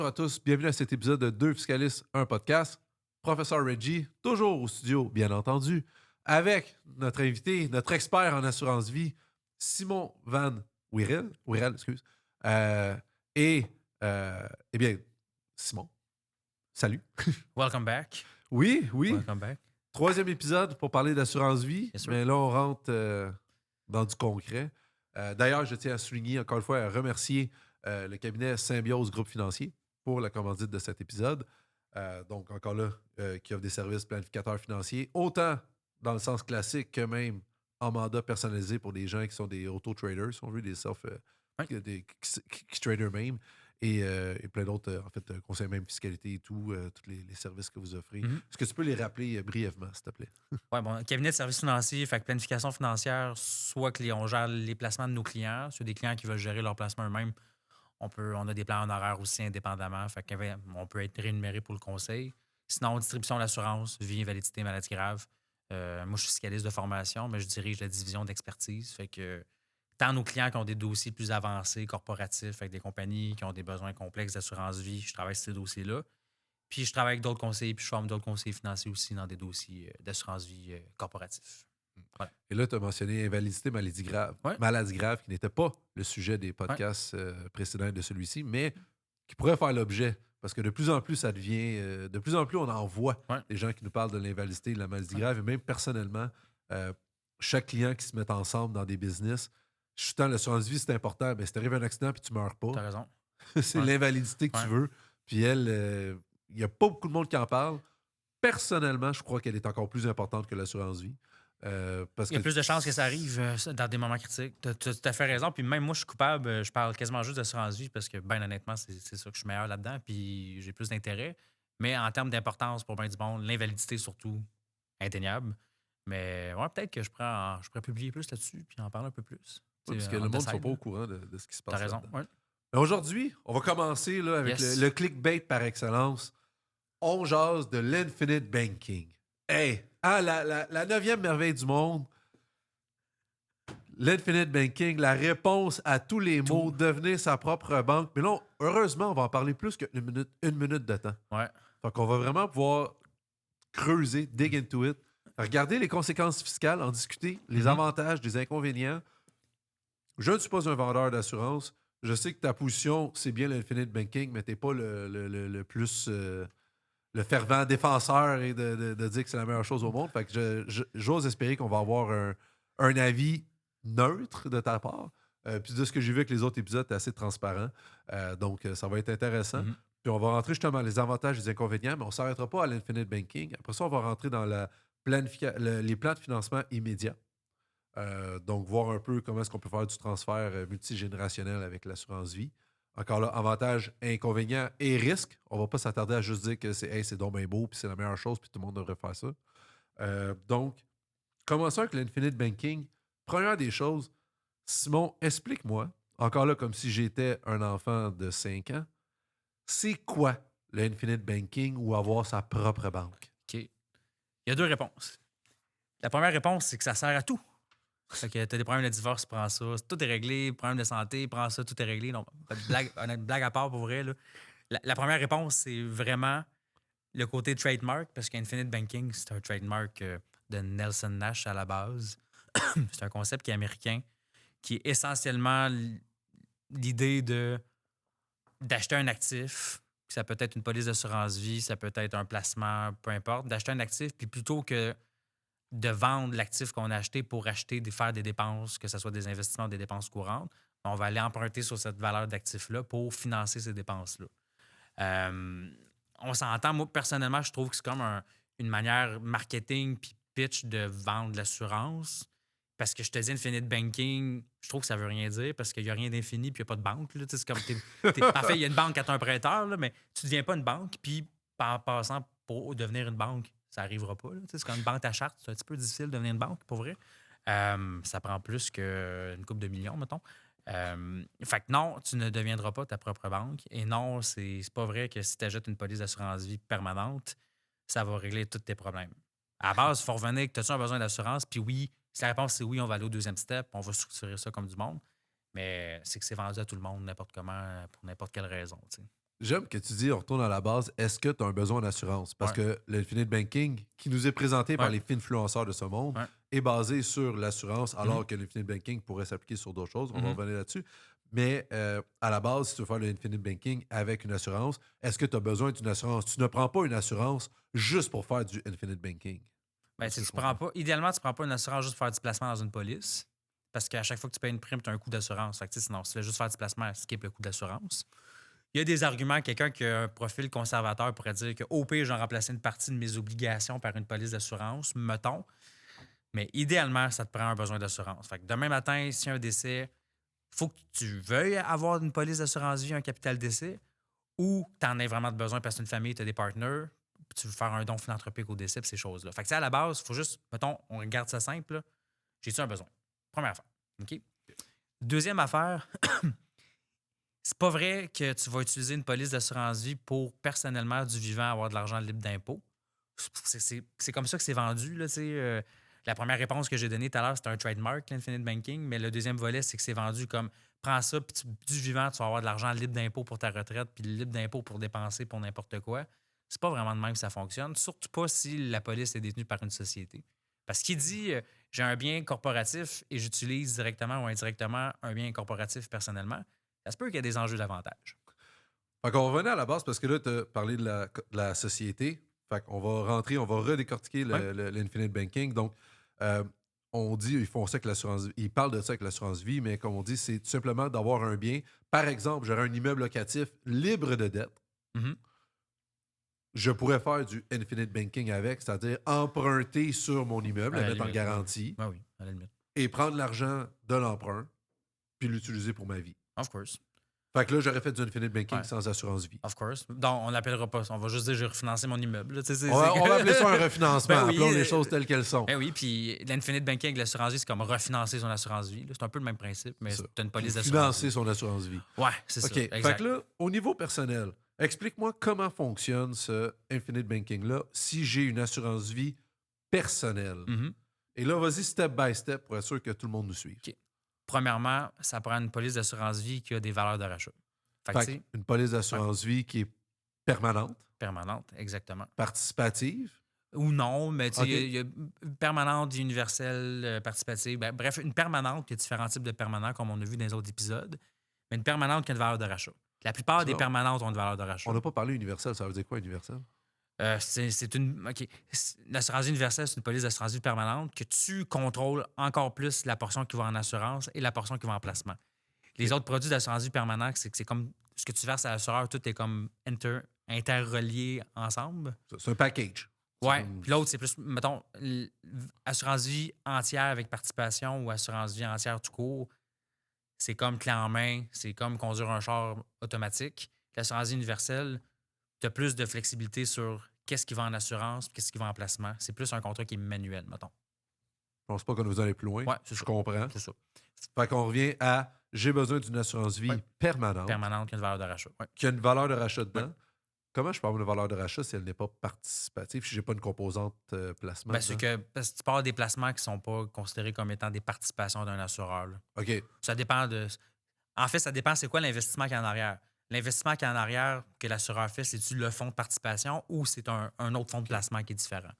Bonjour à tous, bienvenue à cet épisode de Deux Fiscalistes, un podcast. Professeur Reggie, toujours au studio, bien entendu, avec notre invité, notre expert en assurance vie, Simon Van Wirel, excuse. Euh, et, eh bien, Simon, salut. Welcome back. Oui, Welcome back. troisième épisode pour parler d'assurance vie, Yes, sir. mais là, on rentre dans du concret. D'ailleurs, je tiens à souligner, encore une fois, à remercier le cabinet Symbiose Groupe Financier pour la commandite de cet épisode. Donc, encore là, qui offre des services planificateurs financiers, autant dans le sens classique que même en mandat personnalisé pour des gens qui sont des auto-traders, si on veut, des self, Oui. des qui traders même, et plein d'autres, en fait, conseils même fiscalité et tout, tous les services que vous offrez. Mhm. Est-ce que tu peux les rappeler brièvement, s'il te plaît? Ouais, bon, cabinet de services financiers, fait que planification financière, soit que on gère les placements de nos clients, sur des clients qui veulent gérer leurs placements eux-mêmes, on a des plans en horaire aussi indépendamment, fait qu'on peut être rémunéré pour le conseil. Sinon, distribution d'assurance, vie, invalidité, maladie grave. Moi, je suis fiscaliste de formation, mais je dirige la division d'expertise. Fait que tant nos clients qui ont des dossiers plus avancés, corporatifs, avec des compagnies qui ont des besoins complexes d'assurance vie, je travaille sur ces dossiers-là. Puis je travaille avec d'autres conseillers, puis je forme d'autres conseillers financiers aussi dans des dossiers d'assurance vie corporatif. Voilà. Et là, tu as mentionné invalidité, Ouais, maladie grave, qui n'était pas le sujet des ouais, podcasts précédents de celui-ci, mais qui pourrait faire l'objet. Parce que de plus en plus, ça devient. De plus en plus, on en voit ouais, des gens qui nous parlent de l'invalidité, de la maladie ouais. grave, et même personnellement, euh, chaque client qui se met ensemble dans des business, je suis tant l'assurance vie, c'est important. Mais si t'arrives un accident puis tu meurs pas, T'as raison. c'est Ouais, l'invalidité que tu ouais. veux. Puis elle, il n'y a pas beaucoup de monde qui en parle. Personnellement, je crois qu'elle est encore plus importante que l'assurance vie. Parce Il y a que plus de chances que ça arrive dans des moments critiques. Tu as tout à fait raison. Puis même moi, je suis coupable. Je parle quasiment juste d'assurance vie parce que, ben honnêtement, c'est ça que je suis meilleur là-dedans. Puis j'ai plus d'intérêt. Mais en termes d'importance pour bien du monde, l'invalidité surtout, indéniable. Mais ouais, peut-être que je pourrais publier plus là-dessus puis en parler un peu plus. oui, Tu parce sais, que le on monde ne sont décide. pas au courant de ce qui se T'as passe raison. là-dedans. Ouais. Mais aujourd'hui, on va commencer là, avec Yes. le clickbait par excellence. On jase de l'infinite banking. Hey, la neuvième merveille du monde, l'infinite banking, la réponse à tous les mots, Tout. devenir sa propre banque. Mais là, heureusement, on va en parler plus qu'une minute de temps. Ouais. Fait qu'on va vraiment pouvoir creuser, dig into it, regarder les conséquences fiscales, en discuter, les Mhm. avantages, les inconvénients. Je ne suis pas un vendeur d'assurance. Je sais que ta position, c'est bien l'infinite banking, mais tu n'es pas le plus le fervent défenseur et de dire que c'est la meilleure chose au monde. Fait que j'ose espérer qu'on va avoir un avis neutre de ta part. Puis de ce que j'ai vu avec les autres épisodes, tu es assez transparent. Donc, ça va être intéressant. Mhm. Puis on va rentrer justement dans les avantages et les inconvénients, mais on ne s'arrêtera pas à l'infinite banking. Après ça, on va rentrer dans les plans de financement immédiats. Donc, voir un peu comment est-ce qu'on peut faire du transfert multigénérationnel avec l'assurance vie. Encore là, avantages, inconvénients et risques. On ne va pas s'attarder à juste dire que c'est hey, c'est donc bien beau, puis c'est la meilleure chose, puis tout le monde devrait faire ça. Donc, commençons avec l'infinite banking. Première des choses, Simon, explique-moi, encore là, comme si j'étais un enfant de 5 ans, c'est quoi l'infinite banking ou avoir sa propre banque? OK. Il y a deux réponses. La première réponse, c'est que ça sert à tout. Fait que t'as des problèmes de divorce, prends ça. Tout est réglé. Problème de santé, prends ça, tout est réglé. Non, pas de blague, une blague à part pour vrai. Là. La première réponse, c'est vraiment le côté trademark, parce qu'Infinite Banking, c'est un trademark de Nelson Nash à la base. C'est un concept qui est américain, qui est essentiellement l'idée d'acheter un actif. Ça peut être une police d'assurance vie, ça peut être un placement, peu importe. D'acheter un actif, puis plutôt que de vendre l'actif qu'on a acheté pour faire des dépenses, que ce soit des investissements ou des dépenses courantes, on va aller emprunter sur cette valeur d'actif-là pour financer ces dépenses-là. Euh, on s'entend, moi, personnellement, je trouve que c'est comme une manière marketing puis pitch de vendre de l'assurance. Parce que je te dis infinite banking, je trouve que ça veut rien dire parce qu'il n'y a rien d'infini puis il n'y a pas de banque. Là. Tu sais, c'est comme parfait, il y a une banque à un prêteur, là, mais tu ne deviens pas une banque. Puis par passant pour devenir une banque, ça n'arrivera pas. Là. Tu sais, c'est comme une banque à charte, c'est un petit peu difficile de devenir une banque, pour vrai. Ça prend plus qu'une couple de millions, mettons. Fait que non, tu ne deviendras pas ta propre banque. Et non, c'est pas vrai que si tu achètes une police d'assurance vie permanente, ça va régler tous tes problèmes. À la base, il faut revenir que tu as un besoin d'assurance, puis oui, si la réponse c'est oui, on va aller au deuxième step, on va structurer ça comme du monde. Mais c'est que c'est vendu à tout le monde, n'importe comment, pour n'importe quelle raison. Tu sais. J'aime que tu dis, on retourne à la base, est-ce que tu as un besoin d'assurance? Parce Ouais. que l'Infinite Banking, qui nous est présenté par Ouais. les influenceurs de ce monde, Ouais. est basé sur l'assurance, alors Mhm. que l'Infinite Banking pourrait s'appliquer sur d'autres choses. On va Mhm. revenir là-dessus. Mais à la base, si tu veux faire l'Infinite Banking avec une assurance, est-ce que tu as besoin d'une assurance? Tu ne prends pas une assurance juste pour faire du Infinite Banking. Ben, C'est ce que tu je prends comprends. pas, idéalement, tu prends pas une assurance juste pour faire du placement dans une police. Parce qu'à chaque fois que tu payes une prime, tu as un coût d'assurance. Fait que, tu sais, sinon, si tu fais juste faire du placement, skip le coût d'assurance. Il y a des arguments. Quelqu'un qui a un profil conservateur pourrait dire que au pire, j'en remplacer une partie de mes obligations par une police d'assurance, mettons. Mais idéalement, ça te prend un besoin d'assurance. Fait que demain matin, s'il y a un décès, faut que tu veuilles avoir une police d'assurance vie, un capital décès, ou tu en aies vraiment besoin parce que c'est une famille, tu as des partenaires, puis tu veux faire un don philanthropique au décès, puis ces choses-là. Fait que, tu sais, à la base, il faut juste, mettons, on regarde ça simple, là. J'ai-tu un besoin? Première affaire. OK? Deuxième affaire, c'est pas vrai que tu vas utiliser une police d'assurance vie pour personnellement du vivant avoir de l'argent libre d'impôt. C'est comme ça que c'est vendu. Là, tu sais, la première réponse que j'ai donnée tout à l'heure, c'était un trademark, l'Infinite Banking, mais le deuxième volet, c'est que c'est vendu comme prends ça, puis du vivant, tu vas avoir de l'argent libre d'impôt pour ta retraite, puis libre d'impôt pour dépenser pour n'importe quoi. C'est pas vraiment de même que ça fonctionne, surtout pas si la police est détenue par une société. Parce qu'il dit j'ai un bien corporatif et j'utilise directement ou indirectement un bien corporatif personnellement, ça se peut qu'il y ait des enjeux d'avantage. Fait qu'on va revenir à la base parce que là, tu as parlé de la société. Fait qu'on va rentrer, on va redécortiquer Oui. l'Infinite Banking. Donc, euh, on dit, ils font ça avec l'assurance vie. Ils parlent de ça avec l'assurance vie, mais comme on dit, c'est tout simplement d'avoir un bien. Par exemple, j'aurais un immeuble locatif libre de dette. Mhm. Je pourrais faire du Infinite Banking avec, c'est-à-dire emprunter sur mon immeuble, À le la mettre en limite, garantie oui, oui, à la limite. et prendre l'argent de l'emprunt puis l'utiliser pour ma vie. Of course. Fait que là, j'aurais fait du Infinite Banking Ouais. sans assurance vie. Of course. Donc, on l'appellera pas ça. On va juste dire j'ai refinancé mon immeuble. Là. Tu sais, On va appeler ça un refinancement. Ben oui, Appelons les choses telles qu'elles sont. Ben oui, puis l'Infinite Banking avec l'assurance vie, c'est comme refinancer son assurance vie. là. C'est un peu le même principe, mais Ça. tu as une police d'assurance Financer vie. son assurance vie. Ouais, c'est OK. ça. Fait Exact. que là, au niveau personnel, explique-moi comment fonctionne ce Infinite Banking-là si j'ai une assurance vie personnelle. Mhm. Et là, vas-y step by step pour être sûr que tout le monde nous suive. OK. Premièrement, ça prend une police d'assurance vie qui a des valeurs de rachat. Fait que, Fait tu sais, une police d'assurance vie qui est permanente, permanente, exactement. participative. Ou non, mais tu sais, OK. il y a une permanente, universelle, participative. Ben, bref, une permanente, il y a différents types de permanents, comme on a vu dans les autres épisodes, mais une permanente qui a une valeur de rachat. La plupart des Ça, permanentes ont une valeur de rachat. On n'a pas parlé universel. Ça veut dire quoi, universel? C'est une. OK. L'assurance vie universelle, c'est une police d'assurance vie permanente que tu contrôles encore plus la portion qui va en assurance et la portion qui va en placement. Les autres produits d'assurance vie permanente, c'est que c'est comme ce que tu verses à l'assureur, tout est comme interrelié ensemble. C'est un package. Ouais. comme- Puis l'autre, c'est plus, mettons, assurance vie entière avec participation ou assurance vie entière tout court. C'est comme clé en main, c'est comme conduire un char automatique. L'assurance vie universelle, tu as plus de flexibilité sur qu'est-ce qui va en assurance, qu'est-ce qui va en placement. C'est plus un contrat qui est manuel, mettons. Je pense pas qu'on nous allait plus loin. Ouais, c'est Je ça. comprends. C'est ça. Fait qu'on revient à j'ai besoin d'une assurance vie Ouais. permanente Permanente, qui a une valeur de rachat. Ouais. qui a une valeur de rachat dedans. Comment je peux avoir une valeur de rachat si elle n'est pas participative, si j'ai pas une composante placement? Ben, c'est dedans? parce que tu parles des placements qui ne sont pas considérés comme étant des participations d'un assureur. Là. OK. Ça dépend de. En fait, ça dépend c'est quoi l'investissement qu'il y a en arrière. L'investissement qu'il y a en arrière que l'assureur fait, c'est-tu le fonds de participation ou c'est un autre fonds de placement qui est différent?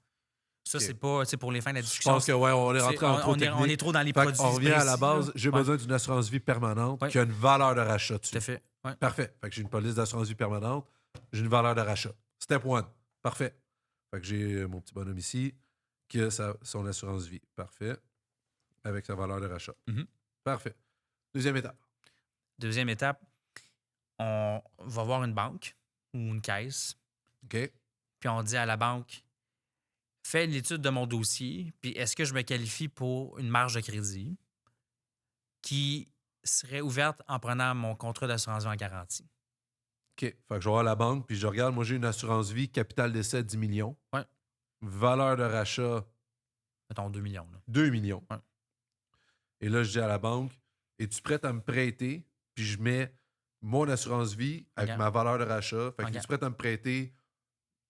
Ça, OK. c'est pas. Tu sais, pour les fins de la Je discussion. pense que ouais, on est c'est- rentré en trop on est technique. trop dans les Fait produits. qu'on revient à la précis, base, là. j'ai Ouais, besoin d'une assurance vie permanente Ouais. qui a une valeur de rachat dessus. Tout à fait. Ouais. Parfait. Fait que j'ai une police d'assurance vie permanente, j'ai une valeur de rachat. Step 1. Parfait. Fait que j'ai mon petit bonhomme ici qui a son assurance vie. Parfait. Avec sa valeur de rachat. Mhm. Parfait. Deuxième étape. Deuxième étape, on va voir une banque ou une caisse, OK. puis on dit à la banque fais l'étude de mon dossier, puis est-ce que je me qualifie pour une marge de crédit qui serait ouverte en prenant mon contrat d'assurance vie en garantie. OK. Fait que je vais voir la banque, puis je regarde, moi j'ai une assurance vie, capital d'essai 10 millions. Ouais. Valeur de rachat Mettons 2 millions. Là. 2 millions. Ouais. Et là, je dis à la banque, es-tu prête à me prêter? Puis je mets mon assurance vie avec En ma valeur de rachat. Fait En que ga- es-tu prête à me prêter?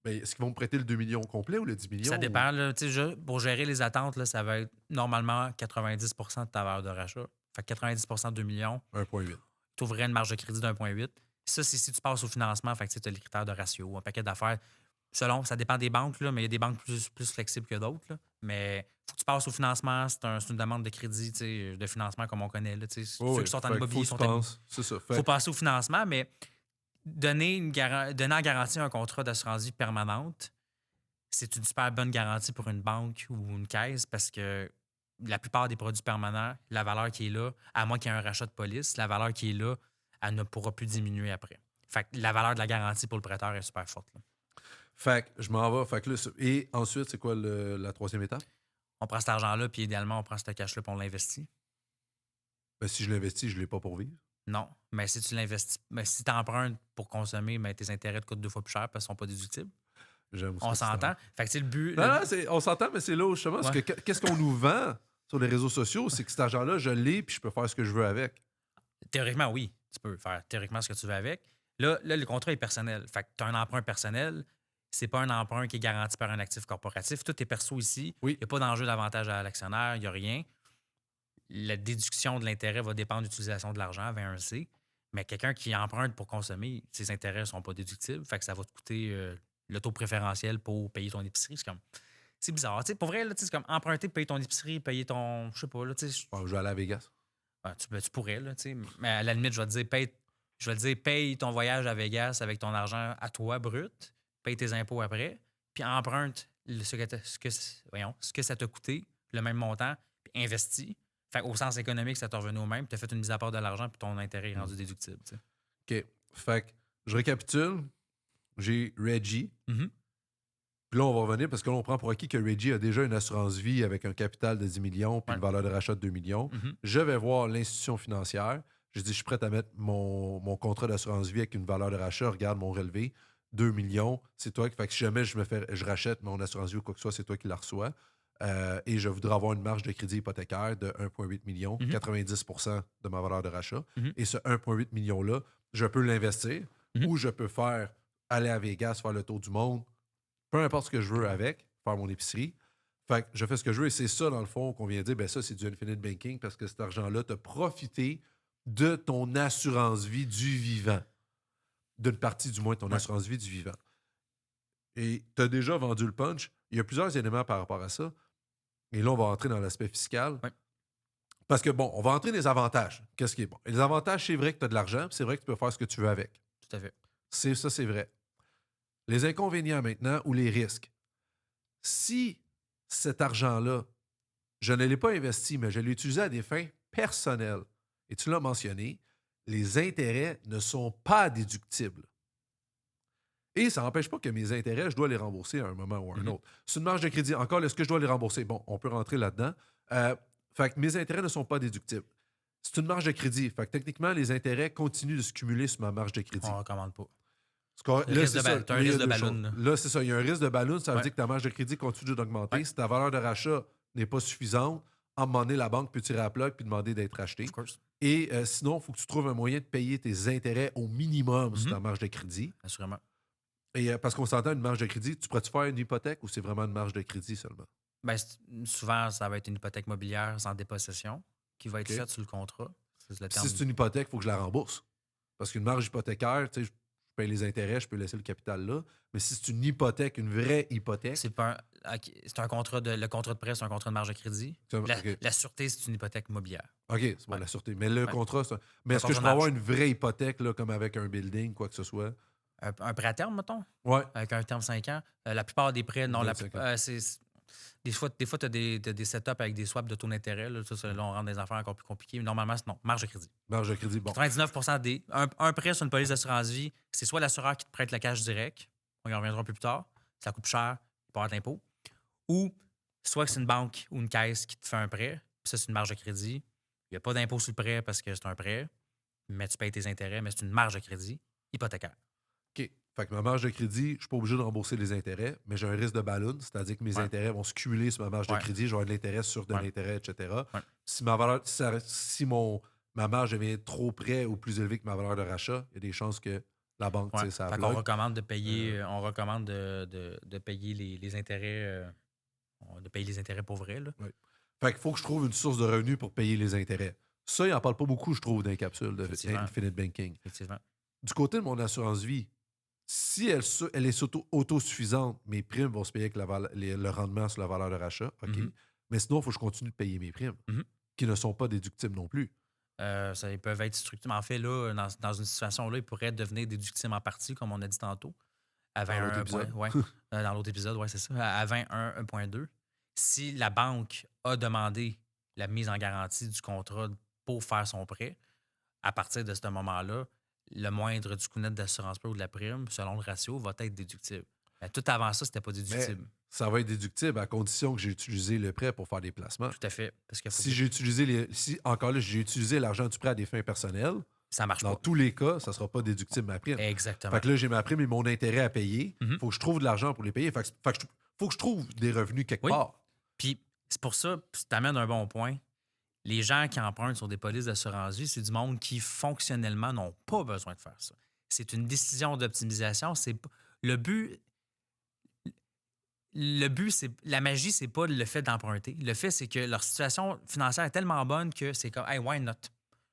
Ben, est-ce qu'ils vont me prêter le 2 millions complet ou le 10 millions? Ça dépend. Là, tu sais, pour gérer les attentes, là, ça va être normalement 90 de ta valeur de rachat. Fait que 90 de 2 millions, 1,8. tu ouvrais une marge de crédit d'1,8. Ça, c'est si tu passes au financement, fait que tu as les critères de ratio, un paquet d'affaires. Selon, ça dépend des banques, là, mais il y a des banques plus flexibles que d'autres. Là. Mais faut que tu passes au financement. C'est une demande de crédit, de financement comme on connaît. Là, Oh, ceux oui, qui sont en fait que faut immobilier que tu sont immobiliers. penses. C'est ça. Il Fait faut passer au financement, mais donner en garantie un contrat d'assurance vie permanente, c'est une super bonne garantie pour une banque ou une caisse parce que la plupart des produits permanents, la valeur qui est là, à moins qu'il y ait un rachat de police, la valeur qui est là, elle ne pourra plus diminuer après. Fait que la valeur de la garantie pour le prêteur est super forte. Là. Fait que je m'en vais. Fait que là, et ensuite, c'est quoi la troisième étape? On prend cet argent-là, puis idéalement, on prend ce cash-là, puis on l'investit. Ben, si je l'investis, je ne l'ai pas pour vivre. Non. Mais si tu l'investis, mais si tu empruntes pour consommer, mais tes intérêts te coûtent 2 fois plus cher parce qu'ils ne sont pas déductibles. J'aime On s'entend. Fait que c'est le but. Non, non, on s'entend, mais c'est là où justement. Parce Ouais. que qu'est-ce qu'on nous vend sur les réseaux sociaux, c'est que cet argent-là, je l'ai, puis je peux faire ce que je veux avec. Théoriquement, oui. Tu peux faire théoriquement ce que tu veux avec. Là, le contrat est personnel. Fait que tu as un emprunt personnel. C'est pas un emprunt qui est garanti par un actif corporatif. Tout est perso ici. Oui. Il n'y a pas d'enjeu d'avantage à l'actionnaire. Il n'y a rien. La déduction de l'intérêt va dépendre de l'utilisation de l'argent, V1C. Mais quelqu'un qui emprunte pour consommer, ses intérêts ne sont pas déductibles. Fait que ça va te coûter le taux préférentiel pour payer ton épicerie. C'est bizarre. T'sais, pour vrai, là, c'est comme emprunter, payer ton épicerie, payer ton. Je sais pas. Là, Bon, je vais aller à Vegas. ouais, tu pourrais, là, mais à la limite, je vais te dire, paye ton voyage à Vegas avec ton argent à toi brut, paye tes impôts après, puis emprunte ce que ça t'a coûté, le même montant, puis investis. Fait au sens économique, ça t'a revenu au même, puis tu as fait une mise à part de l'argent, puis ton intérêt est rendu déductible. T'sais. OK. Fait que je récapitule. J'ai Reggie. Mhm. Puis là, on va revenir parce que là, on prend pour acquis que Reggie a déjà une assurance vie avec un capital de 10 millions puis Ouais. une valeur de rachat de 2 millions. Mhm. Je vais voir l'institution financière. Je dis, je suis prêt à mettre mon contrat d'assurance vie avec une valeur de rachat. Regarde mon relevé, 2 millions. C'est toi. Fait que si jamais je rachète mon assurance vie ou quoi que ce soit, c'est toi qui la reçois. Et je voudrais avoir une marge de crédit hypothécaire de 1,8 million, 90% de ma valeur de rachat. Et ce 1,8 million-là, je peux l'investir ou je peux aller à Vegas, faire le tour du monde, peu importe ce que je veux avec, faire mon épicerie. Fait que je fais ce que je veux et c'est ça, dans le fond, qu'on vient de dire, ben ça, c'est du infinite banking parce que cet argent-là t'a profité de ton assurance vie du vivant. D'une partie, du moins, de ton assurance vie du vivant. Et tu as déjà vendu le punch. Il y a plusieurs éléments par rapport à ça. Et là, on va entrer dans l'aspect fiscal. Ouais. Parce que, bon, on va entrer dans les avantages. Qu'est-ce qui est bon? Et les avantages, c'est vrai que tu as de l'argent, puis c'est vrai que tu peux faire ce que tu veux avec. Tout à fait. Ça, c'est vrai. Les inconvénients maintenant ou les risques. Si cet argent-là, je ne l'ai pas investi, mais je l'ai utilisé à des fins personnelles, et tu l'as mentionné, les intérêts ne sont pas déductibles. Et ça n'empêche pas que mes intérêts, je dois les rembourser à un moment ou à un autre. C'est une marge de crédit. Encore, est-ce que je dois les rembourser? Bon, on peut rentrer là-dedans. Fait que mes intérêts ne sont pas déductibles. C'est une marge de crédit. Fait que techniquement, les intérêts continuent de se cumuler sur ma marge de crédit. On ne recommande pas. Là, Risque c'est ça. t'as un risque de ballon. Là, c'est ça. Il y a un risque de ballon. Ça veut Ouais. dire que ta marge de crédit continue d'augmenter. Ouais. Si ta valeur de rachat n'est pas suffisante, à un moment donné, la banque peut tirer à la plug puis demander d'être rachetée. Of course. Et sinon, il faut que tu trouves un moyen de payer tes intérêts au minimum sur ta marge de crédit. Assurément. Et parce qu'on s'entend, une marge de crédit, tu pourrais-tu faire une hypothèque ou c'est vraiment une marge de crédit seulement? Ben, souvent, ça va être une hypothèque mobilière sans dépossession qui va être faite sur le contrat. C'est le terme. Si c'est une hypothèque, il faut que je la rembourse. Parce qu'une marge hypothécaire, tu sais, je paye les intérêts, je peux laisser le capital là. Mais si c'est une hypothèque, une vraie hypothèque. C'est un contrat le contrat de prêt, c'est un contrat de marge de crédit. La sûreté, c'est une hypothèque mobilière. OK, c'est bon, la sûreté. Mais le contrat, c'est mais est-ce que je peux contrat de avoir une vraie hypothèque, là, comme avec un building, quoi que ce soit? Un prêt à terme, mettons, Ouais. avec un terme 5 ans. La plupart des prêts, non. 25 ans. Des fois, tu as des setups avec des swaps de taux d'intérêt. Là, là, on rentre dans des affaires encore plus compliquées. Mais normalement, c'est non. Marge de crédit. Marge de crédit, bon. 99% un prêt sur une police d'assurance vie, c'est soit l'assureur qui te prête le cash direct, on y reviendra un peu plus tard, ça coûte cher, il peut avoir de l'impôt, ou soit que c'est une banque ou une caisse qui te fait un prêt, puis ça, c'est une marge de crédit. Il n'y a pas d'impôt sur le prêt parce que c'est un prêt, mais tu payes tes intérêts, mais c'est une marge de crédit hypothécaire. OK. Fait que ma marge de crédit, je ne suis pas obligé de rembourser les intérêts, mais j'ai un risque de ballon, c'est-à-dire que mes intérêts vont se cumuler sur ma marge de crédit, je vais avoir de l'intérêt sur de l'intérêt, etc. Ouais. Si ma marge devient trop près ou plus élevée que ma valeur de rachat, il y a des chances que la banque tire sa On plug. recommande de payer, de payer les intérêts, de payer les intérêts pour vrai. Là. Ouais. Fait qu'il faut que je trouve une source de revenus pour payer les intérêts. Ça, il n'en parle pas beaucoup, je trouve, dans les capsules de Effectivement. Infinite Banking. Effectivement. du côté de mon assurance vie, si elle est autosuffisante, mes primes vont se payer avec le rendement sur la valeur de rachat, OK. Mhm. Mais sinon, il faut que je continue de payer mes primes, Mhm. qui ne sont pas déductibles non plus. Ils peuvent être structurés. En fait, là, dans une situation-là, ils pourraient devenir déductibles en partie, comme on a dit tantôt, à Dans l'autre 21 points. épisode. Ouais, dans l'autre épisode, ouais, c'est ça, à 21,2. Si la banque a demandé la mise en garantie du contrat pour faire son prêt, à partir de ce moment-là, le moindre du coût net d'assurance prêt ou de la prime, selon le ratio, va être déductible. Mais tout avant ça, c'était pas Mais déductible. ça va être déductible à condition que j'ai utilisé le prêt pour faire des placements. Tout à fait. Parce qu'il faut Si j'ai utilisé encore là, j'ai utilisé l'argent du prêt à des fins personnelles, ça marche dans pas. tous les cas, ça ne sera pas déductible ma prime. Exactement. Fait que là, j'ai ma prime et mon intérêt à payer. Il Mhm. faut que je trouve de l'argent pour les payer. Fait que faut que je trouve des revenus quelque Oui. part. Puis c'est pour ça, tu t'amènes un bon point. Les gens qui empruntent sur des polices d'assurance vie, c'est du monde qui fonctionnellement n'ont pas besoin de faire ça. C'est une décision d'optimisation. Le but. Le but, c'est la magie, c'est pas le fait d'emprunter. Le fait, c'est que leur situation financière est tellement bonne que c'est comme, hey, why not?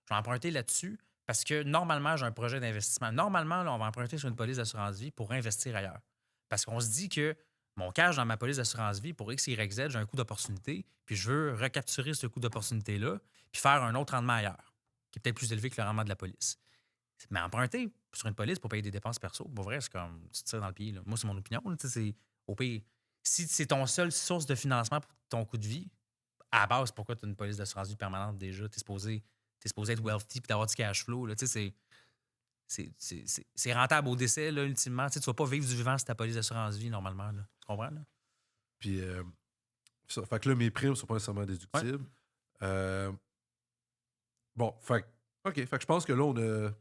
Je vais emprunter là-dessus parce que normalement, j'ai un projet d'investissement. Normalement, là, on va emprunter sur une police d'assurance vie pour investir ailleurs. Parce qu'on se dit que mon cash dans ma police d'assurance vie, pour X, Y, Z, j'ai un coût d'opportunité, puis je veux recapturer ce coût d'opportunité-là, puis faire un autre rendement ailleurs, qui est peut-être plus élevé que le rendement de la police. Mais emprunter sur une police pour payer des dépenses perso, pour vrai, c'est comme tu te tires dans le pied. Là. Moi, c'est mon opinion. Là, c'est, au pire, si c'est ton seule source de financement pour ton coût de vie, à la base, pourquoi tu as une police d'assurance vie permanente déjà? Tu es supposé être wealthy et d'avoir du cash flow. Là, c'est rentable au décès, là, ultimement. Tu ne vas pas vivre du vivant sur ta police d'assurance vie normalement. Là. Tu comprends? Là? Puis, fait que là, mes primes ne sont pas nécessairement Ouais. déductibles. Bon, fait que je pense que là, on a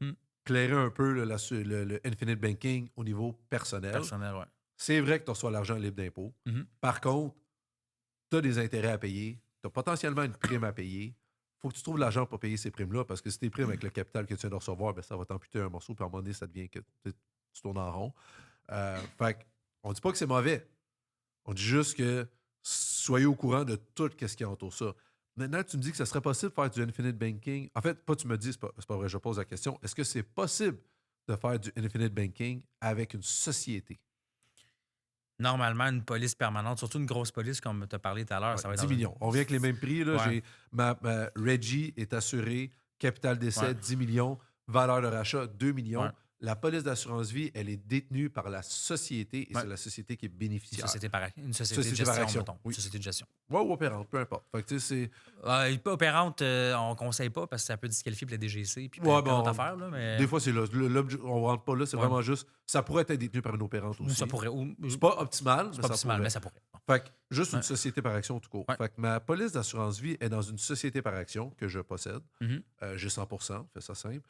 clairé un peu le Infinite Banking au niveau personnel. Personnel, ouais. C'est vrai que tu reçois l'argent libre d'impôt. Par contre, tu as des intérêts à payer. Tu as potentiellement une prime à payer. Il faut que tu trouves l'argent pour payer ces primes-là parce que si tes primes avec le capital que tu viens de recevoir, ben, ça va t'amputer un morceau. Puis à un moment donné, ça devient que tu tournes en rond. Fait on dit pas que c'est mauvais. On dit juste que soyez au courant de tout ce qui entoure ça. Maintenant, tu me dis que ça serait possible de faire du Infinite Banking. En fait, pas tu me dis, c'est pas vrai, je pose la question. Est-ce que c'est possible de faire du Infinite Banking avec une société? Normalement, une police permanente, surtout une grosse police, comme tu as parlé tout à l'heure, Ouais, ça va être 10 millions. On vient avec les mêmes prix. Là. Ouais. Ma Reggie est assurée, capital d'essai, 10 millions, valeur de rachat, 2 millions. Ouais. La police d'assurance vie, elle est détenue par la société et Ouais. c'est la société qui est Une bénéficiaire. société de Société gestion, par action, mettons. oui. Société de gestion. Ouais, ou opérante, peu importe. Fait que, tu sais, Pas opérante, on ne conseille pas parce que ça peut disqualifier pour la DGC puis Ouais, plein d'autres affaires. Là, mais... des fois, c'est là. On ne rentre pas là, c'est Ouais. vraiment juste. Ça pourrait être détenu par une opérante Ou aussi. ça pourrait. C'est pas optimal, C'est mais pas ça optimal, pourrait. mais ça pourrait. Fait que juste une Ouais. société par action tout court. Ouais. Fait que ma police d'assurance vie est dans une société par action que je possède. Mhm. J'ai 100%, fait ça simple.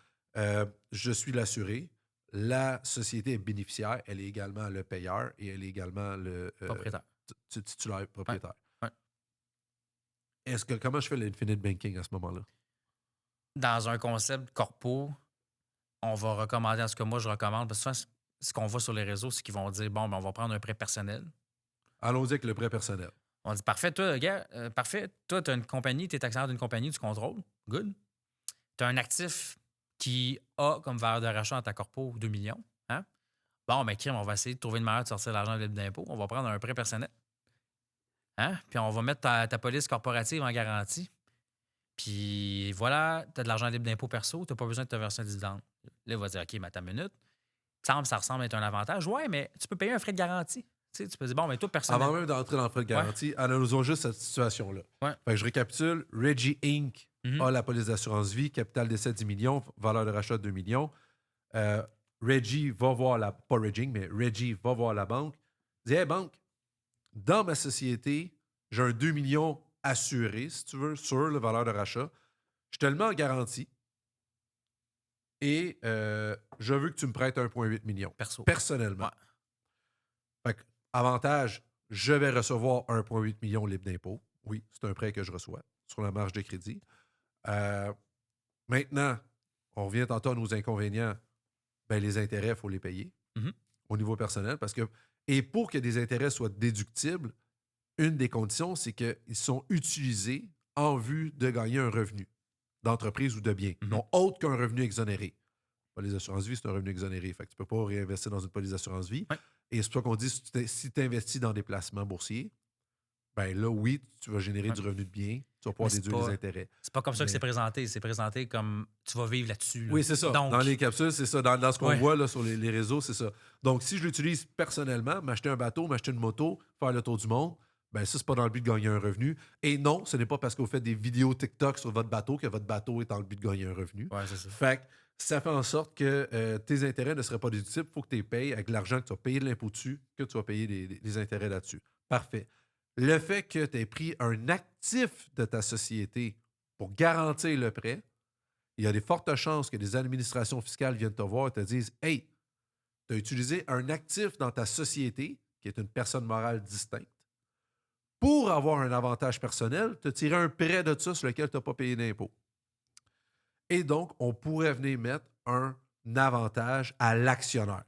Je suis l'assuré. La société est bénéficiaire. Elle est également le payeur et elle est également le Propriétaire. titulaire propriétaire. Ouais. Comment je fais l'infinite banking à ce moment-là? Dans un concept corpo, on va recommander, en ce que moi je recommande, parce que souvent, ce qu'on voit sur les réseaux, c'est qu'ils vont dire bon, ben, on va prendre un prêt personnel. Allons-y avec le prêt personnel. On dit parfait, toi, gars, parfait, toi, tu as une compagnie, tu es actionnaire d'une compagnie, tu contrôles. Good. Tu as un actif qui a comme valeur de rachat dans ta corpo 2 millions. Hein? Bon, mais crime, on va essayer de trouver une manière de sortir l'argent libre d'impôt. On va prendre un prêt personnel. Hein? Puis on va mettre ta police corporative en garantie. Puis voilà, tu as de l'argent libre d'impôt perso, tu n'as pas besoin de te verser un dividende. Là, il va dire OK, mais attends une minute. Ça ressemble être un avantage. Ouais, mais tu peux payer un frais de garantie. Tu peux dire bon, mais toi, personnel. Avant même d'entrer dans le frais de garantie, analysons juste cette situation-là. Ouais. Fait que je récapitule. Reggie Inc. Mhm. a la police d'assurance vie, capital d'essai 10 millions, valeur de rachat 2 millions. Reggie va voir pas Reggie, mais Reggie va voir la banque. Dit hey, banque, dans ma société, j'ai un 2 millions assuré, si tu veux, sur la valeur de rachat. Je te le mets en garantie. Et je veux que tu me prêtes 1,8 million. Personnellement. Ouais. Fait que, avantage, je vais recevoir 1,8 million libre d'impôt. Oui, c'est un prêt que je reçois sur la marge de crédit. Maintenant, on revient tantôt à nos inconvénients. Ben, les intérêts, il faut les payer au niveau personnel. Et pour que des intérêts soient déductibles, une des conditions, c'est qu'ils sont utilisés en vue de gagner un revenu d'entreprise ou de bien, non autre qu'un revenu exonéré. Police d'assurance-vie, c'est un revenu exonéré. Fait que tu ne peux pas réinvestir dans une police d'assurance-vie. Ouais. Et c'est pour ça qu'on dit, si tu investis dans des placements boursiers, ben là, oui, tu vas générer Ouais. du revenu de bien, tu vas Mais pouvoir c'est déduire les pas, intérêts. c'est pas comme ça que Mais- c'est présenté. C'est présenté comme tu vas vivre là-dessus. Là. Oui, c'est ça. Donc, Dans les capsules, c'est ça. Dans ce qu'on Ouais. voit là, sur les réseaux, c'est ça. Donc, si je l'utilise personnellement, m'acheter un bateau, m'acheter une moto, faire le tour du monde, ben ça, c'est pas dans le but de gagner un revenu. Et non, ce n'est pas parce que vous faites des vidéos TikTok sur votre bateau que votre bateau est dans le but de gagner un revenu. ouais, c'est ça. Fait que ça fait en sorte que tes intérêts ne seraient pas déductibles. Il faut que tu les payes avec l'argent que tu vas payer de l'impôt dessus, que tu vas payer les intérêts là-dessus. Parfait. Le fait que tu aies pris un actif de ta société pour garantir le prêt, il y a des fortes chances que des administrations fiscales viennent te voir et te disent « Hey, tu as utilisé un actif dans ta société, qui est une personne morale distincte, pour avoir un avantage personnel, tu as tiré un prêt de ça sur lequel tu n'as pas payé d'impôt. » Et donc, on pourrait venir mettre un avantage à l'actionnaire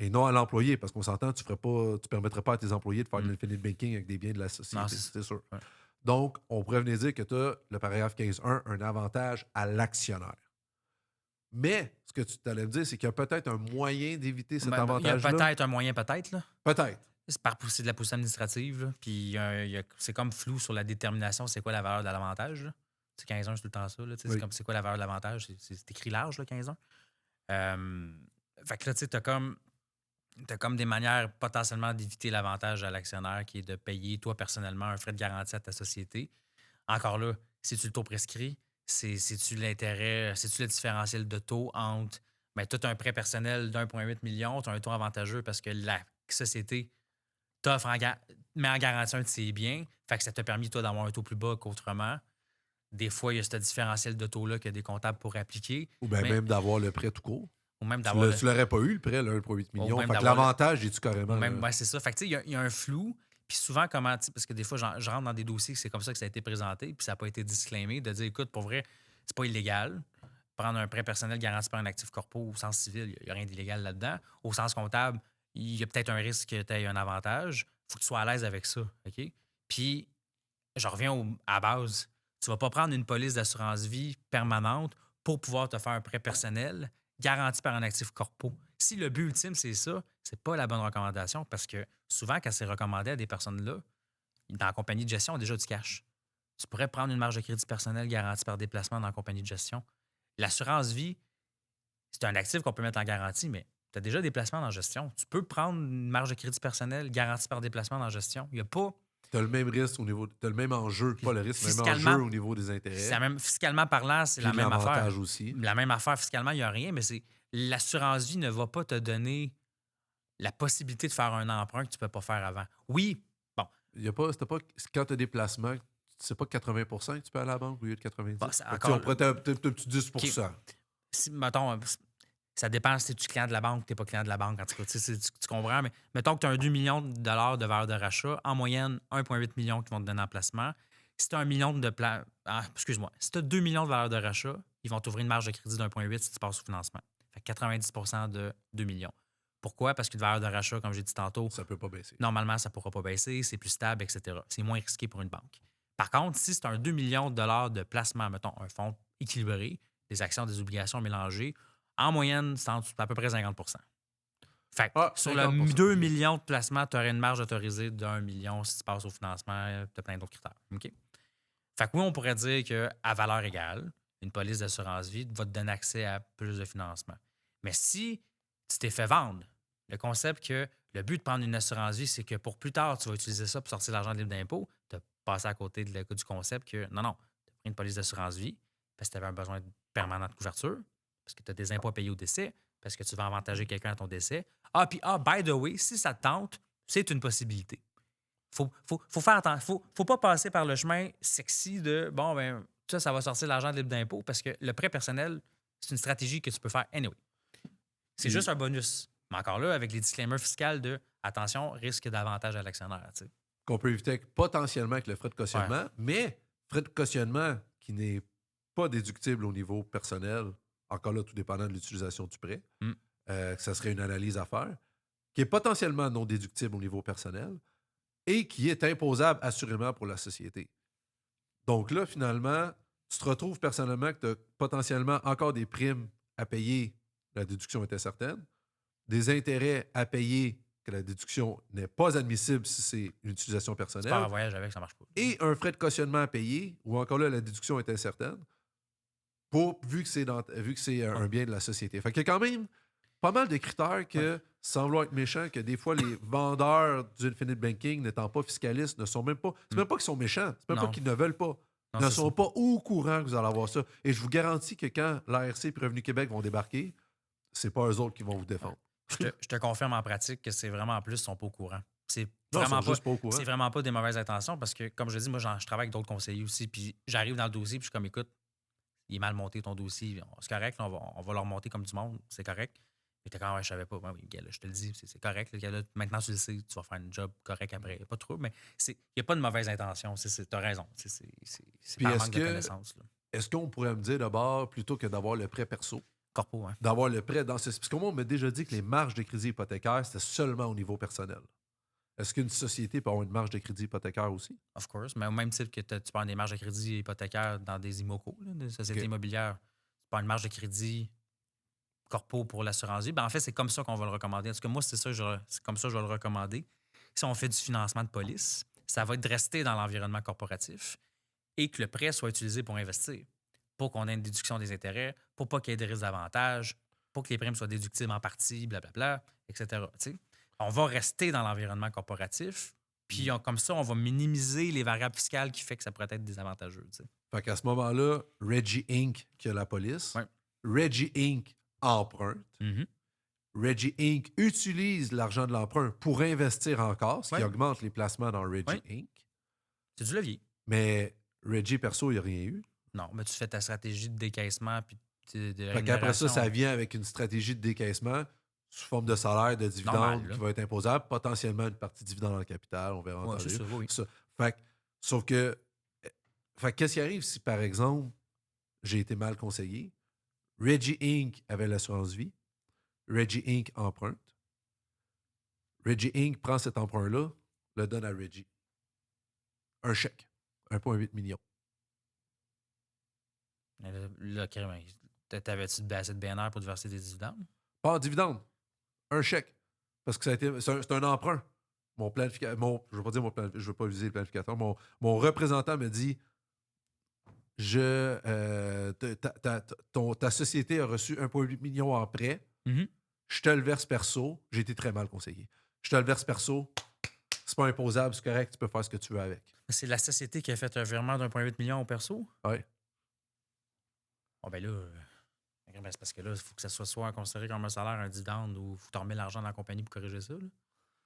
et non à l'employé, parce qu'on s'entend, tu ne permettrais pas à tes employés de faire de l'infinite banking avec des biens de la société, Non, c'est sûr. Ouais. Donc, on pourrait venir dire que tu as, le paragraphe 15.1, un avantage à l'actionnaire. Mais, ce que tu allais me dire, c'est qu'il y a peut-être un moyen d'éviter cet Ben, il y a avantage-là. peut-être un moyen, peut-être. Là. Peut-être. C'est de la poussée administrative. Là. Puis c'est comme flou sur la détermination, c'est quoi la valeur de l'avantage. Là. Tu sais, 15-1, c'est tout le temps ça. Là, tu sais, Oui. c'est comme c'est quoi la valeur de l'avantage. C'est écrit large, là, 15-1. Fait que là, tu sais, t'as comme des manières potentiellement d'éviter l'avantage à l'actionnaire qui est de payer toi personnellement un frais de garantie à ta société. Encore là, c'est-tu le taux prescrit? C'est-tu l'intérêt? C'est-tu le différentiel de taux entre ben, tu as un prêt personnel d'1,8 million, tu as un taux avantageux parce que la société met en garantie un de ses biens, fait que ça t'a permis, toi, d'avoir un taux plus bas qu'autrement. Des fois, il y a ce différentiel de taux-là que des comptables pourraient appliquer. Ou bien Mais- même d'avoir le prêt tout court. Ou même Tu d'avoir. tu l'aurais pas eu, le prêt, le 1,8 million. même Fait que d'avoir l'avantage, est-tu carrément... Même, ouais, c'est ça. Fait que, tu sais, il y a un flou. Puis souvent, parce que des fois, je rentre dans des dossiers que c'est comme ça que ça a été présenté, puis ça n'a pas été disclaimé, de dire, écoute, pour vrai, c'est pas illégal. Prendre un prêt personnel garanti par un actif corpo au sens civil, il n'y a rien d'illégal là-dedans. Au sens comptable, il y a peut-être un risque que tu aies un avantage. Il faut que tu sois à l'aise avec ça. OK? Puis, je reviens à la base. Tu ne vas pas prendre une police d'assurance-vie permanente pour pouvoir te faire un prêt personnel garanti par un actif corpo. Si le but ultime, c'est ça, c'est pas la bonne recommandation parce que souvent, quand c'est recommandé à des personnes-là, dans la compagnie de gestion, on a déjà du cash. Tu pourrais prendre une marge de crédit personnel garantie par déplacement dans la compagnie de gestion. L'assurance-vie, c'est un actif qu'on peut mettre en garantie, mais tu as déjà des placements dans la gestion. Tu peux prendre une marge de crédit personnel garantie par déplacement dans la gestion. Il n'y a pas. Tu as le même risque au niveau... Tu as le même enjeu, pas le risque, le même Fiscalement, enjeu au niveau des intérêts. Même, fiscalement parlant, c'est Puis la même affaire. l'avantage aussi. La même affaire fiscalement, il n'y a rien, mais c'est l'assurance-vie ne va pas te donner la possibilité de faire un emprunt que tu ne peux pas faire avant. Oui, bon. Il y a pas, quand tu as des placements, c'est pas 80 que tu peux aller à la banque au lieu de 90 Bon, c'est Fait que, encore- on pourrait t'as un petit 10 Si, mettons, ça dépend si tu es client de la banque ou tu n'es pas client de la banque. En tout cas, tu comprends, mais mettons que tu as un 2 millions de dollars de valeur de rachat, en moyenne, 1,8 million qui vont te donner en placement. Si tu as 1 million de excuse-moi, si tu as 2 millions de valeur de rachat, ils vont t'ouvrir une marge de crédit d'1,8 si tu passes au financement. Fait que 90 de 2 millions. Pourquoi? Parce qu'une valeur de rachat, comme j'ai dit tantôt, Ça peut pas baisser. normalement, ça ne pourra pas baisser, c'est plus stable, etc. C'est moins risqué pour une banque. Par contre, si c'est un 2 millions de dollars de placement, mettons, un fonds équilibré, des actions, des obligations mélangées, en moyenne, c'est à peu près 50 Fait que sur le 50%. 2 millions de placements, tu aurais une marge autorisée d'1 million si tu passes au financement, tu as plein d'autres critères. OK? Fait que oui, on pourrait dire qu'à valeur égale, une police d'assurance-vie va te donner accès à plus de financement. Mais si tu t'es fait vendre, le concept que le but de prendre une assurance-vie, c'est que pour plus tard, tu vas utiliser ça pour sortir l'argent libre d'impôt, tu as passé à côté du concept que non, tu as pris une police d'assurance-vie parce que tu avais un besoin permanent de couverture, parce que tu as des impôts à payer au décès, parce que tu vas avantager quelqu'un à ton décès. By the way, si ça te tente, c'est une possibilité. Faut faire attention. Faut pas passer par le chemin sexy de bon, ben, ça va sortir l'argent libre d'impôt parce que le prêt personnel, c'est une stratégie que tu peux faire anyway. C'est juste un bonus. Mais encore là, avec les disclaimers fiscaux de attention, risque d'avantage à l'actionnaire. Tu sais. Qu'on peut éviter potentiellement avec le frais de cautionnement, mais frais de cautionnement qui n'est pas déductible au niveau personnel, encore là, tout dépendant de l'utilisation du prêt, que ça serait une analyse à faire, qui est potentiellement non déductible au niveau personnel et qui est imposable assurément pour la société. Donc là, finalement, tu te retrouves personnellement que tu as potentiellement encore des primes à payer la déduction est incertaine. Des intérêts à payer, que la déduction n'est pas admissible si c'est une utilisation Tu pars personnelle. en voyage avec, ça marche pas. Et un frais de cautionnement à payer, ou encore là, la déduction est incertaine, vu que c'est un bien de la société. Fait qu'il y a quand même pas mal de critères que, sans vouloir être méchant, que des fois, les vendeur du Infinite Banking, n'étant pas fiscalistes, ne sont même pas. C'est même pas qu'ils sont méchants, c'est même pas Non. qu'ils ne veulent pas. Non, Ne c'est sont ça. pas au courant que vous allez avoir ça. Et je vous garantis que quand l'ARC et Revenu Québec vont débarquer, c'est pas eux autres qui vont vous défendre. Je te confirme en pratique que c'est vraiment en plus, ils sont pas au courant. C'est Non, ils vraiment sont pas, juste pas au courant. c'est vraiment pas des mauvaises intentions parce que, comme je dis, moi, je travaille avec d'autres conseillers aussi. Puis j'arrive dans le dossier, puis je suis comme, écoute, il est mal monté ton dossier. C'est correct, là, on va le remonter comme du monde. C'est correct. Et t'es quand même, je savais pas. Ouais, oui, gars, là, je te le dis, c'est correct. Là, maintenant, tu le sais, tu vas faire un job correct après. Pas trop, mais il n'y a pas de mauvaise intention. T'as raison. C'est Puis par est-ce manque de que- connaissances. Là. Est-ce qu'on pourrait me dire d'abord, plutôt que d'avoir le prêt perso, Corpo, hein. d'avoir le prêt dans ce. Parce que moi, on m'a déjà dit que les marges de crédit hypothécaire, c'était seulement au niveau personnel. Est-ce qu'une société peut avoir une marge de crédit hypothécaire aussi? Of course. Mais au même titre que tu prends des marges de crédit hypothécaires dans des IMOCO, là, des sociétés OK. immobilières, tu prends une marge de crédit corpo pour l'assurance vie. Ben, en fait, c'est comme ça qu'on va le recommander. En tout cas, moi, c'est comme ça que je vais le recommander. Si on fait du financement de police, ça va être de rester dans l'environnement corporatif et que le prêt soit utilisé pour investir, pour qu'on ait une déduction des intérêts, pour pas qu'il y ait des risques d'avantage, pour que les primes soient déductibles en partie, blablabla, etc. Tu sais, on va rester dans l'environnement corporatif, puis comme ça, on va minimiser les variables fiscales qui fait que ça pourrait être désavantageux. Tu sais. Fait qu'à ce moment-là, Reggie Inc., qui a la police, Ouais. Reggie Inc. emprunte. Mhm. Reggie Inc. utilise l'argent de l'emprunt pour investir encore, ce qui Ouais. augmente les placements dans Reggie Ouais. Inc. C'est du levier. Mais Reggie perso, il n'y a rien eu. Non, mais tu fais ta stratégie de décaissement puis de Fait qu'après ça, rémunération. ça vient avec une stratégie de décaissement sous forme de salaire, de dividende Normal, là. qui va être imposable, potentiellement une partie de dividende dans le capital, on verra en Ouais, temps c'est lieu. ça, oui. Ça. Fait que- sauf que, fait que qu'est-ce qui arrive si, par exemple, j'ai été mal conseillé? Reggie Inc. avait l'assurance vie. Reggie Inc. emprunte. Reggie Inc. prend cet emprunt-là, le donne à Reggie. Un chèque. 1,8 million. Là, carrément, t'avais-tu assez de BNR pour te verser des dividendes? Pas en dividende. Un chèque. Parce que c'est un emprunt. Mon planificateur, je ne veux pas dire je veux pas viser le planificateur. Mon représentant me dit ta société a reçu 1,8 million en prêt. Mhm. Je te le verse perso. J'ai été très mal conseillé. Je te le verse perso. C'est pas imposable, c'est correct, tu peux faire ce que tu veux avec. C'est la société qui a fait un virement d'1,8 million au perso? Ouais. Bon, ben là, c'est parce que là, il faut que ça soit considéré comme un salaire, un dividende, ou il faut que tu remets l'argent dans la compagnie pour corriger ça. Là.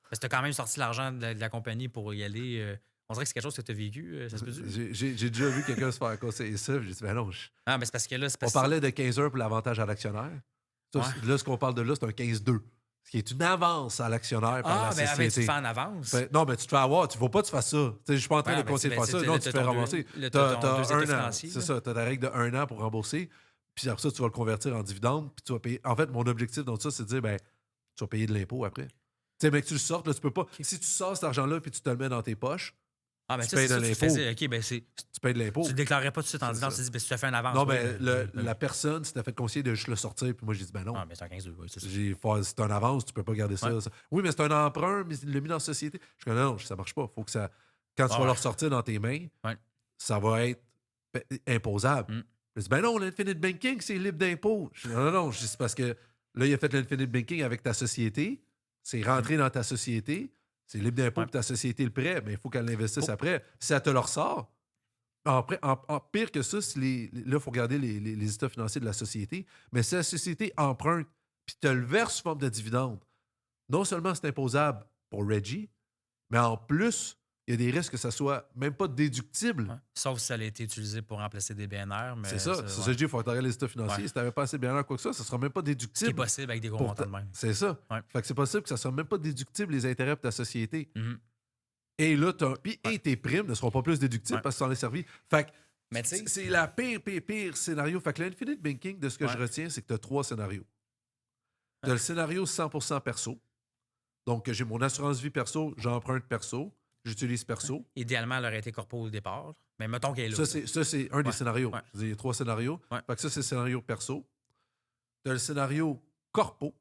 Parce que tu as quand même sorti l'argent de la compagnie pour y aller. On dirait que c'est quelque chose que tu as vécu. Ça se peut-tu? J'ai déjà vu quelqu'un se faire conseiller ça. J'ai dit, ben non. Ah, mais c'est parce que là, c'est On parce parlait de 15 heures pour l'avantage à l'actionnaire. Ça, Ouais. Là, ce qu'on parle de là, c'est un 15-2. Ce qui est une avance à l'actionnaire par la ben société. tu te fais en avance. Non, mais tu te fais avoir. Tu ne vas pas, tu fais ça. Je suis pas en train Ouais, de conseiller de ben, faire ça. c'est- Non, là, tu te t'as fais ton ramasser. là, Tu as t'as ton deux un états an. financiers, C'est là. ça. Tu as ta règle de 1 an pour rembourser. Puis après ça, tu vas le convertir en dividende. Puis tu vas payer. En fait, mon objectif dans ça, c'est de dire, ben, tu vas payer de l'impôt après. Tu sais, mais que tu le sortes, là, tu peux pas. Si tu sors cet argent-là puis tu te le mets dans tes poches, Ah, ben tu ça, payes c'est de ça, tu l'impôt. faisais. OK, ben c'est. tu payes de l'impôt. Tu ne déclarais pas tout de suite en C'est disant, ça. tu dis, ben, si tu te fais un avance. Non, oui, mais la personne s'était fait conseiller de juste le sortir. Puis moi, j'ai dit, ben non. Ah, mais c'est un 15 oui, c'est ça. C'est un avance, tu peux pas garder ça. Ouais. Oui, mais c'est un emprunt, mais il l'a mis dans la société. Je dis non, ça marche pas. Faut que ça. Quand tu vas ouais. le ressortir dans tes mains, Ouais. ça va être imposable. Mm. Je dis, ben non, l'Infinite Banking, c'est libre d'impôt. Je dis, non. Je dis, c'est parce que là, il a fait l'Infinite Banking avec ta société. C'est rentré dans ta société. C'est libre d'impôt Ouais. pour ta société le prêt, mais il faut qu'elle l'investisse Oh. après. Si elle te le ressort, en pire que ça, là, il faut regarder les états financiers de la société. Mais si la société emprunte puis te le verse sous forme de dividende, non seulement c'est imposable pour Reggie, mais en plus, il y a des risques que ça soit même pas déductible. Ouais. Sauf si ça a été utilisé pour remplacer des BNR. Mais C'est ça. C'est ça que ouais. je dis, il faut regarder les états financiers. Ouais. Si tu n'avais pas assez bien quoi que ça sera même pas Ce qui est déductible. possible avec des gros pour montants de même. C'est ça. Ouais. Fait que c'est possible que ça soit même pas déductible les intérêts de ta société. Mhm. Et là, et tes primes ne seront pas plus déductibles Ouais. parce que tu en es servi. Fait que Mais tu sais, c'est la pire scénario. Fait que l'Infinite Banking, de ce que Ouais. je retiens, c'est que tu as 3 scénarios. Tu as le scénario 100% perso. Donc, j'ai mon assurance vie perso, j'emprunte perso, j'utilise perso. idéalement, elle aurait été corpo au départ. Mais mettons qu'elle est là. Ça, c'est un des Ouais. scénarios. Ouais. Je veux dire, il y a 3 scénarios. Ouais. Fait que ça, c'est le scénario perso. Tu as le scénario corpo.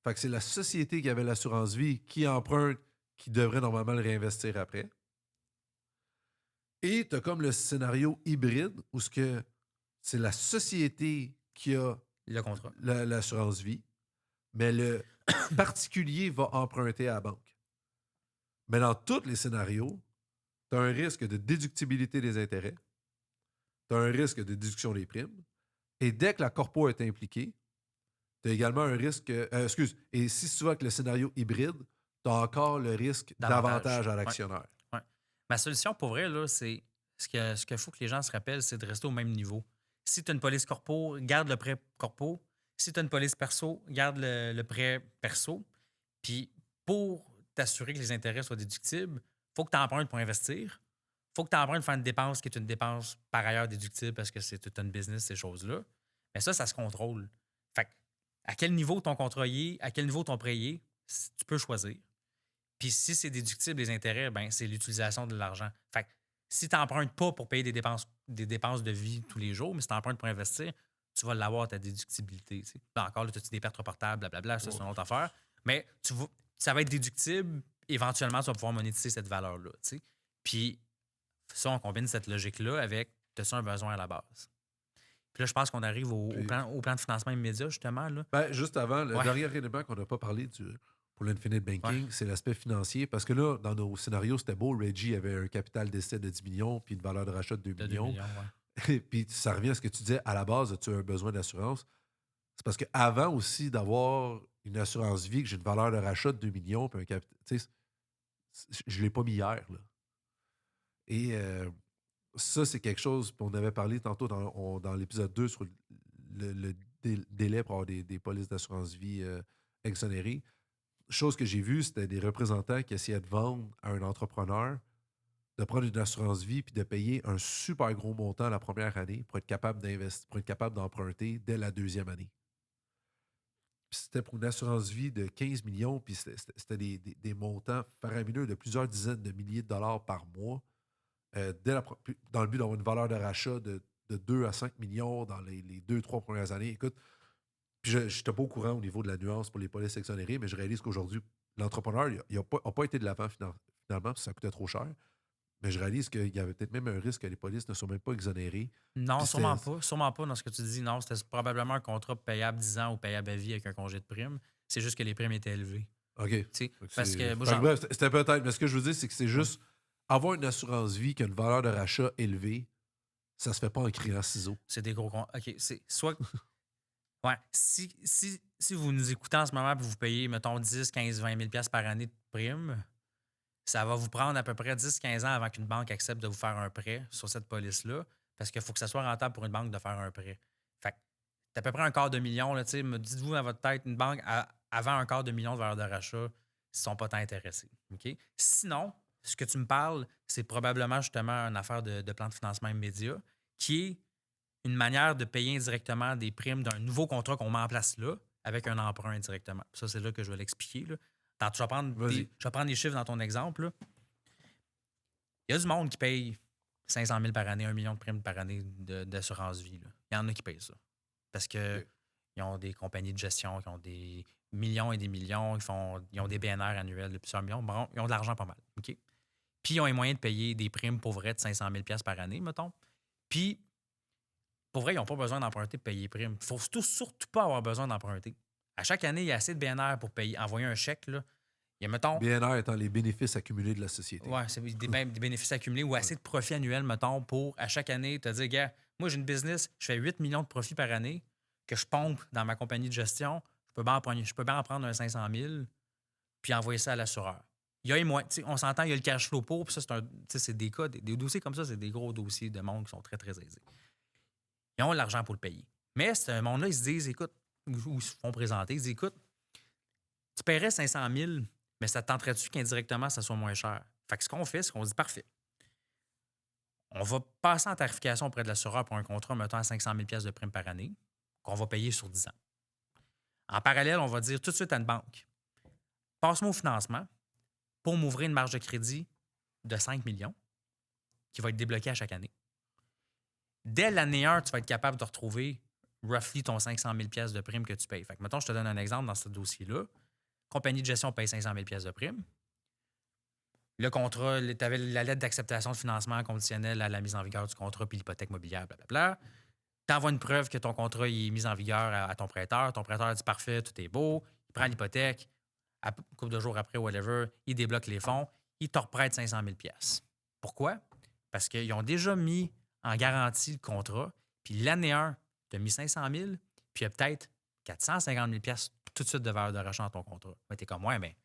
Fait que c'est la société qui avait l'assurance vie qui emprunte, qui devrait normalement le réinvestir après. Et tu as comme le scénario hybride où c'est la société qui a Le contrat. l'assurance vie, mais le particulier va emprunter à la banque. Mais dans tous les scénarios, tu as un risque de déductibilité des intérêts, tu as un risque de déduction des primes, et dès que la corpo est impliquée, tu as également un risque. Et si tu vas avec le scénario hybride, tu as encore le risque d'avantage à l'actionnaire. Ouais. Ma solution pour vrai, là, c'est ce qu'il faut que les gens se rappellent, c'est de rester au même niveau. Si tu as une police corpo, garde le prêt corpo. Si tu as une police perso, garde le prêt perso. Puis pour t'assurer que les intérêts soient déductibles, il faut que tu empruntes pour investir. Il faut que tu empruntes pour faire une dépense qui est une dépense par ailleurs déductible parce que c'est tout un business, ces choses-là. Mais ça se contrôle. Fait que, à quel niveau ton contrat y est, à quel niveau ton prêt y est, tu peux choisir. Puis si c'est déductible, les intérêts, ben c'est l'utilisation de l'argent. Fait que si tu n'empruntes pas pour payer des dépenses de vie tous les jours, mais si tu empruntes pour investir, tu vas l'avoir, ta déductibilité. Tu sais. Là encore, là, tu as des pertes reportables, blablabla, ça, c'est une autre affaire. Mais ça va être déductible. Éventuellement, tu vas pouvoir monétiser cette valeur-là. Tu sais. Puis ça, on combine cette logique-là avec as-tu un besoin à la base. Puis là, je pense qu'on arrive au plan de financement immédiat, justement. Là. Ben, juste avant, le dernier élément qu'on n'a pas parlé pour l'Infinite Banking, c'est l'aspect financier. Parce que là, dans nos scénarios, c'était beau. Reggie avait un capital d'essai de 10 millions puis une valeur de rachat de 2 millions. Puis ça revient à ce que tu disais, à la base, as-tu un besoin d'assurance? C'est parce qu'avant aussi d'avoir une assurance vie, que j'ai une valeur de rachat de 2 millions, puis un capital, tu sais, je ne l'ai pas mis hier. Là. Et ça, c'est quelque chose, puis on avait parlé tantôt dans l'épisode 2 sur le délai pour avoir des polices d'assurance vie exonérées. Chose que j'ai vue, c'était des représentants qui essayaient de vendre à un entrepreneur de prendre une assurance vie puis de payer un super gros montant la première année pour être capable d'investir, pour être capable d'emprunter dès la deuxième année. Puis c'était pour une assurance vie de 15 millions, puis c'était des montants faramineux de plusieurs dizaines de milliers de dollars par mois, dans le but d'avoir une valeur de rachat de 2 à 5 millions dans les 2-3 premières années. Écoute, puis je n'étais pas au courant au niveau de la nuance pour les polices exonérées, mais je réalise qu'aujourd'hui, l'entrepreneur n'a pas été de l'avant finalement, parce que ça coûtait trop cher. Mais je réalise qu'il y avait peut-être même un risque que les polices ne soient même pas exonérées. Non, sûrement pas. Sûrement pas dans ce que tu dis. Non, c'était probablement un contrat payable 10 ans ou payable à vie avec un congé de prime. C'est juste que les primes étaient élevées. OK. Parce que, bref, c'était peut-être. Mais ce que je veux dire, c'est que c'est juste avoir une assurance vie qui a une valeur de rachat élevée, ça se fait pas en criant ciseaux. C'est des gros. OK. C'est soit. Ouais. Si vous nous écoutez en ce moment et vous payez, mettons, 10, 15, 20 000 par année de prime, ça va vous prendre à peu près 10-15 ans avant qu'une banque accepte de vous faire un prêt sur cette police-là, parce qu'il faut que ça soit rentable pour une banque de faire un prêt. Fait que c'est à peu près un quart de million. Là, dites-vous dans votre tête, une banque avant un quart de million de valeur de rachat, ils ne sont pas tant intéressés. Okay? Sinon, ce que tu me parles, c'est probablement justement une affaire de plan de financement immédiat qui est une manière de payer indirectement des primes d'un nouveau contrat qu'on met en place là avec un emprunt indirectement. Ça, c'est là que je vais l'expliquer. Là. Je vais prendre les chiffres dans ton exemple. Là. Il y a du monde qui paye 500 000 par année, 1 million de primes par année d'assurance vie. Là. Il y en a qui payent ça. Parce que ils ont des compagnies de gestion qui ont des millions et des millions. Ils ont des BNR annuels de plusieurs millions. Bon, ils ont de l'argent pas mal. Okay? Puis ils ont les moyens de payer des primes pour vrai de 500 000 par année, mettons. Puis, pour vrai, ils n'ont pas besoin d'emprunter pour payer les primes. Il ne faut surtout pas avoir besoin d'emprunter. À chaque année, il y a assez de BNR pour envoyer un chèque. Là. Il y a, mettons, BNR étant les bénéfices accumulés de la société. Oui, c'est des bénéfices accumulés ou assez de profits annuels, mettons, pour à chaque année te dire, gars, moi j'ai une business, je fais 8 millions de profits par année que je pompe dans ma compagnie de gestion. Je peux bien en prendre un 500 000 puis envoyer ça à l'assureur. Il y a les moyens, on s'entend, il y a le cash flow pour, puis ça, c'est des cas, des dossiers comme ça, c'est des gros dossiers de monde qui sont très, très aisés. Ils ont l'argent pour le payer. Mais ce monde-là, ils se disent, écoute, ou ils se font présenter, ils disent, écoute, tu paierais 500 000, mais ça te tenterait-tu qu'indirectement, ça soit moins cher? Fait que ce qu'on fait, c'est qu'on se dit, parfait. On va passer en tarification auprès de l'assureur pour un contrat, mettons, à 500 000 de prime par année, qu'on va payer sur 10 ans. En parallèle, on va dire tout de suite à une banque, passe-moi au financement pour m'ouvrir une marge de crédit de 5 millions qui va être débloquée à chaque année. Dès l'année 1, tu vas être capable de retrouver roughly ton 500 000 $ de prime que tu payes. Fait que, mettons, je te donne un exemple dans ce dossier-là. Compagnie de gestion paye 500 000 $ de prime. Le contrat, tu avais la lettre d'acceptation de financement conditionnelle à la mise en vigueur du contrat puis l'hypothèque mobilière, blablabla. Tu envoies une preuve que ton contrat est mis en vigueur à ton prêteur. Ton prêteur dit parfait, tout est beau. Il prend l'hypothèque. Un couple de jours après, whatever, il débloque les fonds. Il te reprête 500 000 $. Pourquoi? Parce qu'ils ont déjà mis en garantie le contrat. Puis l'année 1, tu as mis 500 000, puis il y a peut-être 450 000 $ tout de suite de valeur de rachat dans ton contrat. Mais tu es comme, ouais, mais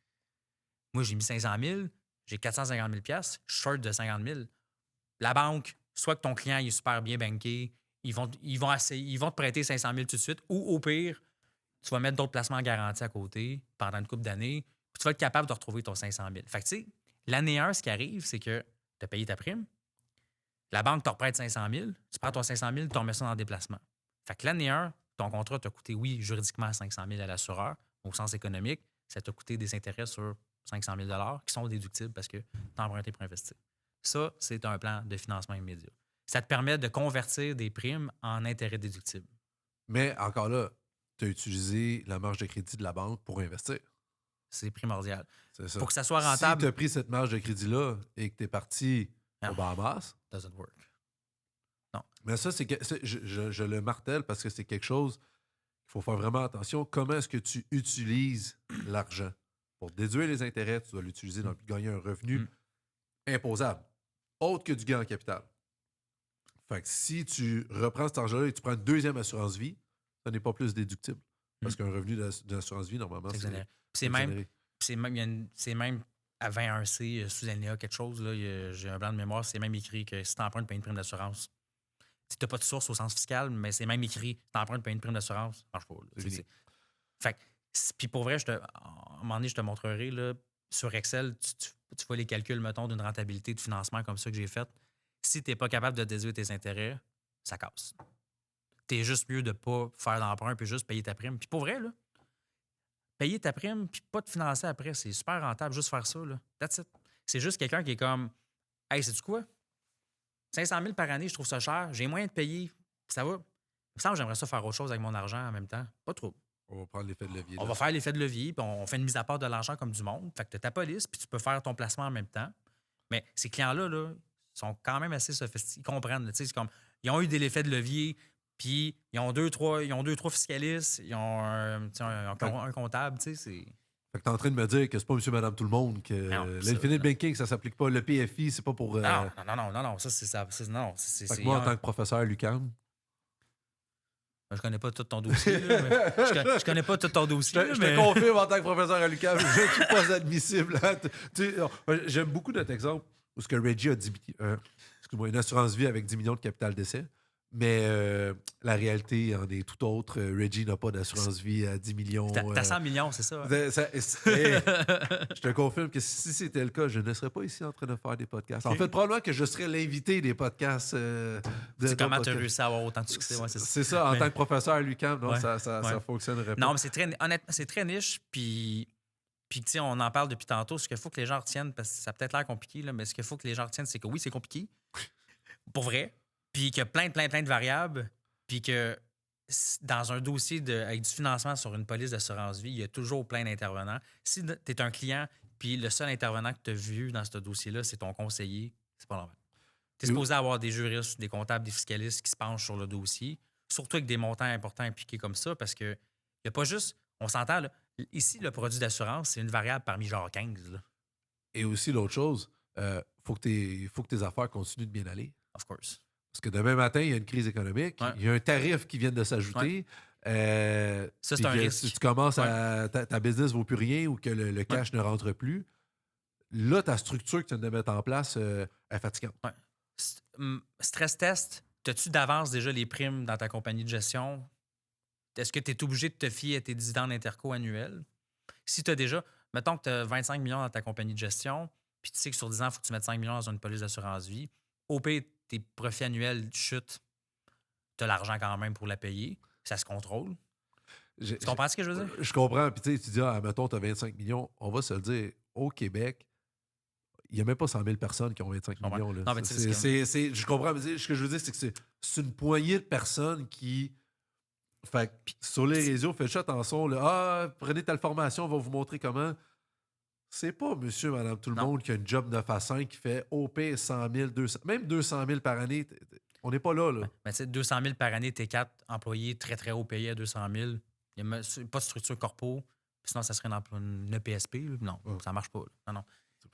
moi, j'ai mis 500 000, j'ai 450 000 $, je suis short de 50 000. La banque, soit que ton client il est super bien banké, ils vont te prêter 500 000 tout de suite, ou au pire, tu vas mettre d'autres placements garantis à côté pendant une couple d'années, puis tu vas être capable de retrouver ton 500 000. Fait que, tu sais, l'année 1, ce qui arrive, c'est que tu as payé ta prime, la banque te reprête 500 000, tu prends ton 500 000, tu remets ça dans le déplacement. Fait que l'année 1, ton contrat t'a coûté, oui, juridiquement 500 000 à l'assureur, au sens économique, ça t'a coûté des intérêts sur 500 000 $ qui sont déductibles parce que tu as emprunté pour investir. Ça, c'est un plan de financement immédiat. Ça te permet de convertir des primes en intérêts déductibles. Mais encore là, tu as utilisé la marge de crédit de la banque pour investir. C'est primordial. C'est ça. Pour que ça soit rentable. Si tu as pris cette marge de crédit-là et que tu es parti au Bahamas, doesn't work. Non. Mais ça, je le martèle parce que c'est quelque chose qu'il faut faire vraiment attention. Comment est-ce que tu utilises l'argent? Pour déduire les intérêts, tu dois l'utiliser dans gagner un revenu imposable, autre que du gain en capital. Fait que si tu reprends cet argent-là et tu prends une deuxième assurance vie, ça n'est pas plus déductible. Parce qu'un revenu d'assurance vie, normalement, c'est même à 21C, sous LNA, quelque chose, là, j'ai un blanc de mémoire, c'est même écrit que si tu empruntes, paye une prime d'assurance. Tu n'as pas de source au sens fiscal, mais c'est même écrit, tu empruntes, paye une prime d'assurance. Ça marche pas. Fait que, puis pour vrai, à un moment donné, je te montrerai, là, sur Excel, tu vois les calculs, mettons, d'une rentabilité de financement comme ça que j'ai fait. Si tu n'es pas capable de déduire tes intérêts, ça casse. Tu es juste mieux de ne pas faire d'emprunt puis juste payer ta prime. Puis pour vrai, là, payer ta prime puis pas te financer après, c'est super rentable, juste faire ça. Là. That's it. C'est juste quelqu'un qui est comme, hey, sais-tu quoi? 500 000 par année, je trouve ça cher. J'ai moyen de payer. Ça va. Il me semble que j'aimerais ça faire autre chose avec mon argent en même temps. Pas trop. On va prendre l'effet de levier. On va faire l'effet de levier, puis on fait une mise à part de l'argent comme du monde. Fait que tu as ta police, puis tu peux faire ton placement en même temps. Mais ces clients-là, là, sont quand même assez sophistiqués. Ils comprennent. C'est comme, ils ont eu des effets de levier, puis ils ont deux, trois fiscalistes, ils ont un comptable. Fait que tu es en train de me dire que c'est pas monsieur, madame, tout le monde, que l'infinite banking, ça s'applique pas. Le PFI, c'est pas pour. Non. Ça, c'est ça. Non, fait que moi, en tant que professeur l'UQAM. Je connais pas tout ton dossier. Là, je connais pas tout ton dossier. Je te confirme en tant que professeur à l'UQAM, je ne suis pas admissible. J'aime beaucoup notre exemple où ce que Reggie a dit, une assurance vie avec 10 millions de capital d'essai. Mais la réalité en est tout autre. Reggie n'a pas d'assurance vie à 10 millions. T'as 100 millions, c'est ça. Je te confirme que si c'était le cas, je ne serais pas ici en train de faire des podcasts. En fait, probablement que je serais l'invité des podcasts. Comment tu as réussi à avoir autant de succès? Ouais, c'est ça, en tant que professeur à l'UQAM, ça fonctionnerait pas. Non, mais honnêtement, c'est très niche. Puis tu sais, on en parle depuis tantôt. Ce qu'il faut que les gens retiennent, parce que ça a peut-être l'air compliqué, là, mais ce qu'il faut que les gens retiennent, c'est que oui, c'est compliqué. Pour vrai. Puis qu'il y a plein de variables, puis que dans un dossier avec du financement sur une police d'assurance vie, il y a toujours plein d'intervenants. Si tu es un client, puis le seul intervenant que tu as vu dans ce dossier-là, c'est ton conseiller, c'est pas normal. Tu es supposé avoir des juristes, des comptables, des fiscalistes qui se penchent sur le dossier, surtout avec des montants importants impliqués comme ça, parce que il n'y a pas juste, on s'entend, là, ici, le produit d'assurance, c'est une variable parmi genre 15. Là. Et aussi, l'autre chose, faut que tes affaires continuent de bien aller. Of course. Parce que demain matin, il y a une crise économique, il y a un tarif qui vient de s'ajouter. Ça, c'est un risque. Si tu commences à. Ta business ne vaut plus rien ou que le cash ne rentre plus, là, ta structure que tu viens de mettre en place est fatigante. Stress test, as-tu d'avance déjà les primes dans ta compagnie de gestion? Est-ce que tu es obligé de te fier à tes dividendes interco annuels? Si tu as déjà, mettons que tu as 25 millions dans ta compagnie de gestion, puis tu sais que sur 10 ans, il faut que tu mettes 5 millions dans une police d'assurance vie, au pire, tes profits annuels chutent, tu as l'argent quand même pour la payer. Ça se contrôle. Tu comprends ce que je veux dire? Je comprends. Puis tu dis, mettons, tu as 25 millions. On va se le dire, au Québec, il n'y a même pas 100 000 personnes qui ont 25 millions. Là. Non, mais je comprends. Mais ce que je veux dire, c'est que c'est une poignée de personnes qui Fait que sur les réseaux, faites attention. Là, prenez telle formation, on va vous montrer comment. C'est pas monsieur, madame, tout le Non. monde qui a une job 9 à 5 qui fait OP 100 000, 200, même 200 000 par année. On n'est pas là. Mais tu sais, 200 000 par année, t'es 4 employés très, très haut payés à 200 000. Il n'y a pas de structure corpo. Sinon, ça serait une EPSP. Là. Non, ça marche pas. Là. Non.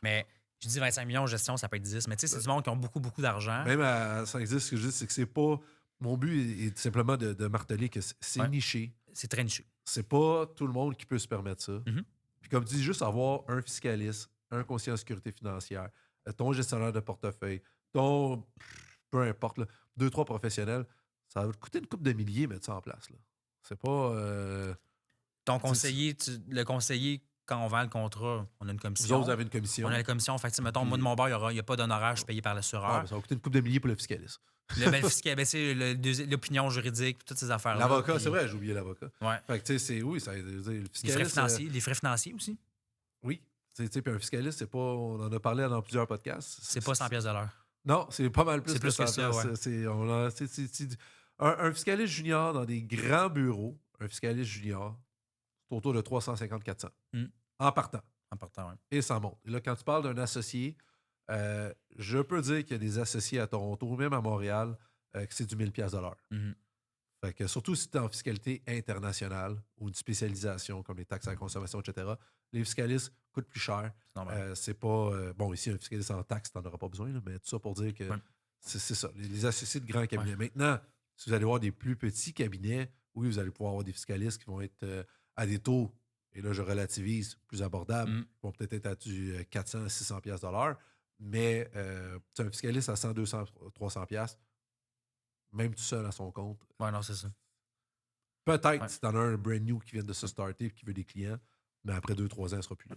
Mais je dis 25 millions en gestion, ça peut être 10. Mais tu sais, c'est du monde qui ont beaucoup, beaucoup d'argent. Même à 5-10, ce que je dis, c'est que c'est pas. Mon but est simplement de marteler que c'est niché. C'est très niché. C'est pas tout le monde qui peut se permettre ça. Mm-hmm. Puis comme tu dis, juste avoir un fiscaliste, un conseiller en sécurité financière, ton gestionnaire de portefeuille, ton. Peu importe, là, 2-3 professionnels, ça va te coûter une couple de milliers mettre ça en place. Là. C'est pas. Ton conseiller, le conseiller, quand on vend le contrat, on a une commission. Vous autres, vous avez une commission. On a la commission. Fait que, mettons, moi de mon bord, il n'y a pas d'honoraire, je suis payé par l'assureur. Ça va coûter une couple de milliers pour le fiscaliste. L'opinion juridique, toutes ces affaires-là. L'avocat, puis... c'est vrai, j'ai oublié l'avocat. Ouais. Fait que, tu sais, c'est. Oui, ça, le fiscaliste. Les frais financiers aussi. Oui. Puis un fiscaliste, c'est pas. On en a parlé dans plusieurs podcasts. C'est pas 100$ de l'heure. Non, c'est pas mal plus c'est plus que ça. Ouais. Un fiscaliste junior dans des grands bureaux, un fiscaliste junior, c'est autour de 350-400. En partant. En partant, oui. Et ça monte. Et là, quand tu parles d'un associé, je peux dire qu'il y a des associés à Toronto, ou même à Montréal, que c'est du 1000$ de l'heure. Mm-hmm. Fait que surtout si tu es en fiscalité internationale ou une spécialisation comme les taxes à la consommation, etc., les fiscalistes coûtent plus cher. C'est pas. Bon, ici, un fiscaliste en taxes, tu n'en auras pas besoin, là, mais tout ça pour dire que c'est ça. Les associés de grands cabinets. Maintenant, si vous allez voir des plus petits cabinets, oui, vous allez pouvoir avoir des fiscalistes qui vont être à des taux, et là, je relativise, plus abordables, qui vont peut-être être à du 400-600$ de l'heure. Mais tu as un fiscaliste à 100, 200, 300$, même tout seul à son compte. Ouais, non, c'est ça. Peut-être si t'en as un brand new qui vient de se starter et qui veut des clients, mais après 2-3 ans, il ne sera plus là.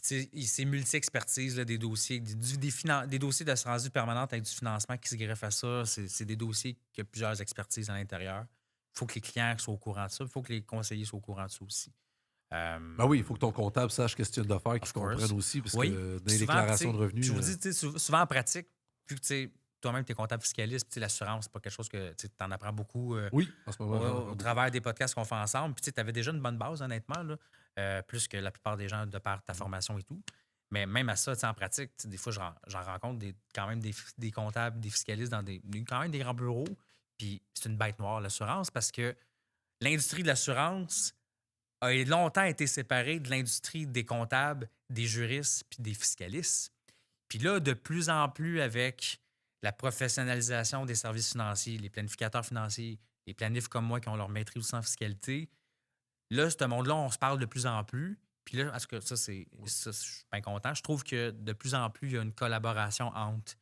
C'est multi-expertise, des dossiers, des dossiers d'assurance vie permanente avec du financement qui se greffe à ça. C'est des dossiers qui ont plusieurs expertises à l'intérieur. Il faut que les clients soient au courant de ça. Il faut que les conseillers soient au courant de ça aussi. Ben oui, il faut que ton comptable sache qu'est-ce que tu viens de faire, qu'il comprenne aussi, parce que dans les déclarations de revenus. Je vous dis, souvent en pratique, vu que toi-même, tu es comptable fiscaliste, l'assurance, c'est pas quelque chose que tu en apprends beaucoup oui, en ce moment, au travers des podcasts qu'on fait ensemble. Puis tu avais déjà une bonne base, honnêtement, là, plus que la plupart des gens de par ta formation et tout. Mais même à ça, en pratique, des fois, j'en rencontre quand même des comptables, des fiscalistes dans quand même des grands bureaux. Puis c'est une bête noire, l'assurance, parce que l'industrie de l'assurance a longtemps été séparée de l'industrie des comptables, des juristes puis des fiscalistes. Puis là, de plus en plus, avec la professionnalisation des services financiers, les planificateurs financiers, les planifs comme moi qui ont leur maîtrise aussi en fiscalité, là, ce monde-là, on se parle de plus en plus. Puis là, parce que ça, je suis bien content. Je trouve que de plus en plus, il y a une collaboration entre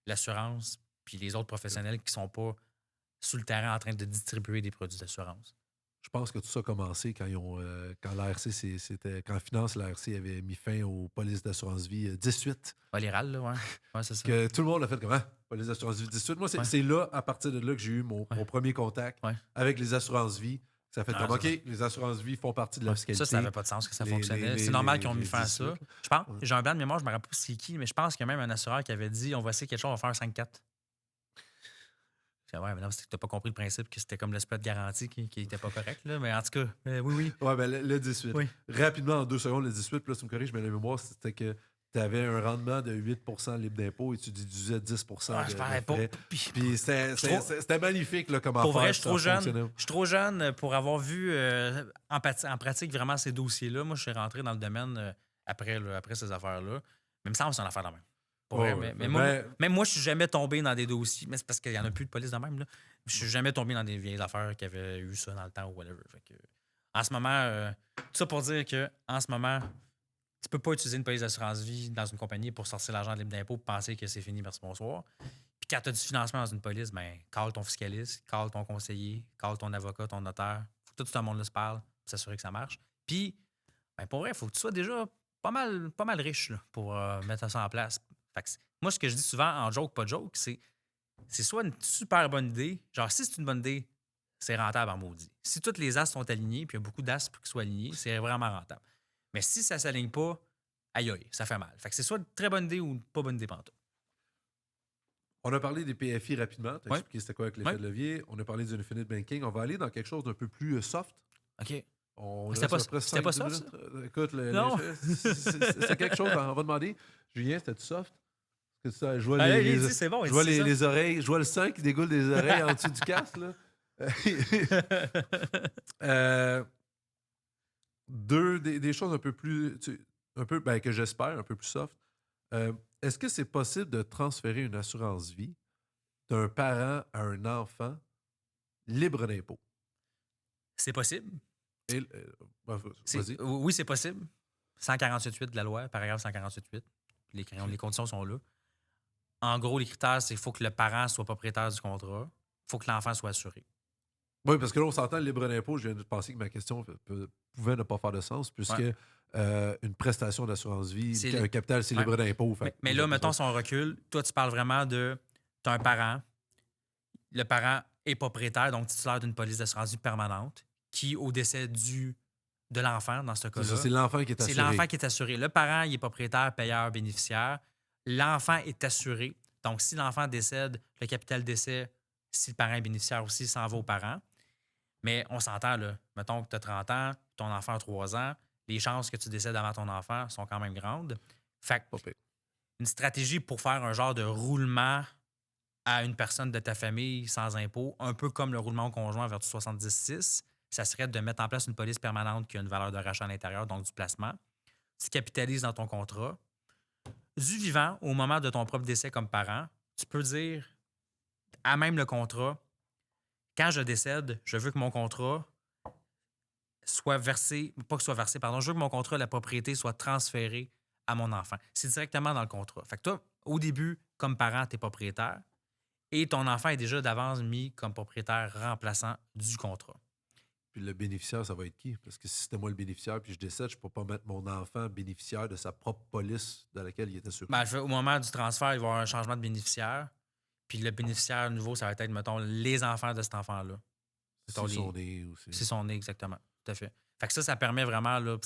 l'assurance puis les autres professionnels qui ne sont pas sous le terrain en train de distribuer des produits d'assurance. Je pense que tout ça a commencé quand l'ARC, quand Finance, l'ARC avait mis fin aux polices d'assurance vie 18. Les RAL, là, ouais, c'est ça. Que tout le monde a fait comment? Police d'assurance vie 18. Moi, c'est là, à partir de là, que j'ai eu mon premier contact avec les assurances vie. Ça fait comme, OK, les assurances vie font partie de la fiscalité. Ça n'avait pas de sens que ça fonctionnait. C'est normal qu'ils ont mis fin à ça. Je pense, j'ai un blanc de mémoire, je ne me rappelle pas c'est qui, mais je pense qu'il y a même un assureur qui avait dit on va essayer quelque chose, on va faire un 5-4. Ouais, mais non, c'est que tu n'as pas compris le principe que c'était comme le spread garanti qui n'était pas correct. Là. Mais en tout cas, oui. Ouais, ben le 18. Oui. Rapidement, en 2 secondes, le 18, puis là, tu me corriges, mais la mémoire, c'était que tu avais un rendement de 8% libre d'impôt et tu déduisais 10% de frais. Puis c'était magnifique là, comment pour faire. Vrai, je suis trop jeune pour avoir vu en pratique vraiment ces dossiers-là. Moi, je suis rentré dans le domaine après ces affaires-là. Mais il me semble que c'est une affaire de même. Mais moi, je suis jamais tombé dans des dossiers. Mais c'est parce qu'il n'y en a plus de police de même. Là. Je suis jamais tombé dans des vieilles affaires qui avaient eu ça dans le temps ou whatever. Fait que, en ce moment, tout ça pour dire que en ce moment, tu peux pas utiliser une police d'assurance vie dans une compagnie pour sortir l'argent de libre d'impôt et penser que c'est fini, merci, bonsoir. Puis quand tu as du financement dans une police, ben, call ton fiscaliste, call ton conseiller, call ton avocat, ton notaire. Faut que tout ce monde-là se parle pour s'assurer que ça marche. Puis, ben, pour vrai, il faut que tu sois déjà pas mal riche là, pour mettre ça en place. Fait que moi, ce que je dis souvent en joke, pas joke, c'est soit une super bonne idée. Genre, si c'est une bonne idée, c'est rentable en maudit. Si toutes les as sont alignés, puis il y a beaucoup d'as pour qu'ils soient alignés, c'est vraiment rentable. Mais si ça ne s'aligne pas, aïe aïe, ça fait mal. Fait que c'est soit une très bonne idée ou une pas bonne idée pantoute. On a parlé des PFI rapidement. Tu as Oui. expliqué c'était quoi avec l'effet Oui. de levier. On a parlé du Infinite Banking. On va aller dans quelque chose d'un peu plus soft. OK. On C'était reste pas, à peu près c'était pas 5-10 ça, minutes. ça? Écoute, Non. c'est quelque chose. On va demander. Julien, c'était soft? Parce que ça, je vois, Allez, il dit, c'est bon. je Il vois dit, c'est les oreilles. Je vois le sang qui dégoule des oreilles en dessous du casque. Là. ça. Euh, des choses un peu plus. Ben, que j'espère, un peu plus soft. Est-ce que c'est possible de transférer une assurance vie d'un parent à un enfant libre d'impôt? C'est possible. Et, vas-y. Oui, c'est possible. 148.8 de la loi, paragraphe 148.8. Les conditions sont là. En gros, les critères, c'est qu'il faut que le parent soit propriétaire du contrat. Il faut que l'enfant soit assuré. Oui, parce que là, on s'entend le libre d'impôt. Je viens de penser que ma question pouvait ne pas faire de sens, puisque Ouais. une prestation d'assurance vie, C'est un capital, c'est ouais. libre d'impôt. Mais là, mettons son recul. Toi, tu parles vraiment de. Tu as un parent. Le parent est propriétaire, donc titulaire d'une police d'assurance vie permanente, qui, au décès de l'enfant, dans ce cas-là, C'est l'enfant qui est assuré. c'est l'enfant qui est assuré. Le parent, il est propriétaire, payeur, bénéficiaire. L'enfant est assuré. Donc, si l'enfant décède, le capital décès, si le parent est bénéficiaire aussi, s'en va aux parents. Mais on s'entend, là. Mettons que tu as 30 ans, ton enfant a 3 ans, les chances que tu décèdes avant ton enfant sont quand même grandes. Fait que Pas pire. une stratégie pour faire un genre de roulement à une personne de ta famille sans impôt, un peu comme le roulement au conjoint vers du 70-6, ça serait de mettre en place une police permanente qui a une valeur de rachat à l'intérieur, donc du placement. Tu capitalises dans ton contrat. Du vivant, au moment de ton propre décès comme parent, tu peux dire, à même le contrat, quand je décède, je veux que mon contrat soit versé, pas que soit versé, pardon, je veux que mon contrat, la propriété, soit transférée à mon enfant. C'est directement dans le contrat. Fait que toi, au début, comme parent, tu es propriétaire et ton enfant est déjà d'avance mis comme propriétaire remplaçant du contrat. Puis le bénéficiaire, ça va être qui? Parce que si c'était moi le bénéficiaire puis je décède, je ne peux pas mettre mon enfant bénéficiaire de sa propre police dans laquelle il est assuré. Ben, au moment du transfert, il va y avoir un changement de bénéficiaire. Puis le bénéficiaire nouveau, ça va être, mettons, les enfants de cet enfant-là. C'est son nez aussi. C'est son nez, exactement. Tout à fait. Fait que ça permet vraiment, là,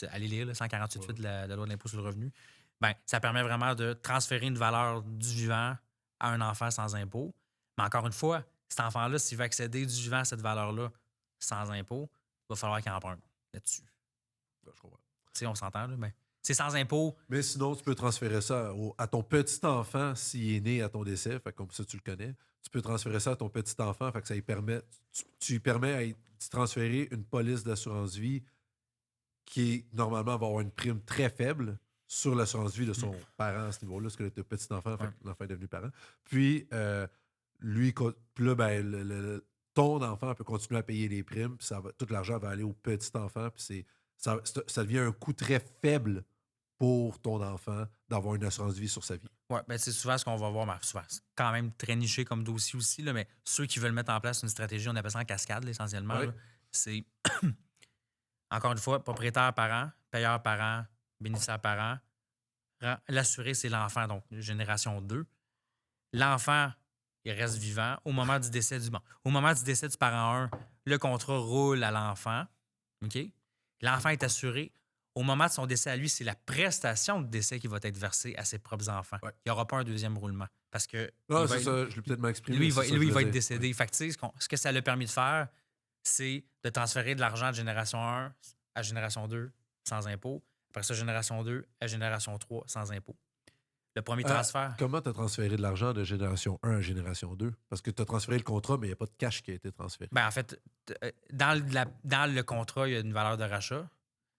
allez lire le 148.8 de la loi de l'impôt sur le revenu. Ben, ça permet vraiment de transférer une valeur du vivant à un enfant sans impôt. Mais encore une fois, cet enfant-là, s'il veut accéder du vivant à cette valeur-là sans impôt, il va falloir qu'il emprunte là-dessus. Je comprends. Tu sais, on s'entend, là, mais c'est sans impôt. Mais sinon, tu peux transférer ça à ton petit enfant s'il est né à ton décès, fait comme ça tu le connais. Tu peux transférer ça à ton petit enfant, fait que ça lui permet, tu lui permets de transférer une police d'assurance vie qui normalement va avoir une prime très faible sur l'assurance vie de son parent à ce niveau-là, parce que le petit enfant, fait que l'enfant est devenu parent. Puis puis là, ben, ton enfant peut continuer à payer les primes, puis tout l'argent va aller au petit enfant, puis ça devient un coût très faible pour ton enfant d'avoir une assurance vie sur sa vie. Oui, ben c'est souvent ce qu'on va voir. Souvent, c'est quand même très niché comme dossier aussi, là, mais ceux qui veulent mettre en place une stratégie, on appelle ça en cascade, là, essentiellement. Ouais. Là, c'est, encore une fois, propriétaire parent, payeur parent, bénéficiaire parent. L'assuré, c'est l'enfant, donc génération 2. L'enfant, il reste vivant. Au moment du décès au moment du décès du parent 1, le contrat roule à l'enfant. OK? L'enfant est assuré. Au moment de son décès à lui, c'est la prestation de décès qui va être versée à ses propres enfants. Ouais. Il n'y aura pas un deuxième roulement. Parce que. Non, c'est ça, je l'ai peut-être mal exprimé. Lui, c'est ça que il je va veux être dire. décédé. Ouais. Fait que, tu sais, ce que ça l'a permis de faire, c'est de transférer de l'argent de génération 1 à génération 2 sans impôt. Après ça, génération 2 à génération 3 sans impôt. Le premier transfert. Comment tu as transféré de l'argent de génération 1 à génération 2? Parce que tu as transféré le contrat, mais il n'y a pas de cash qui a été transféré. Ben, en fait, dans le contrat, il y a une valeur de rachat.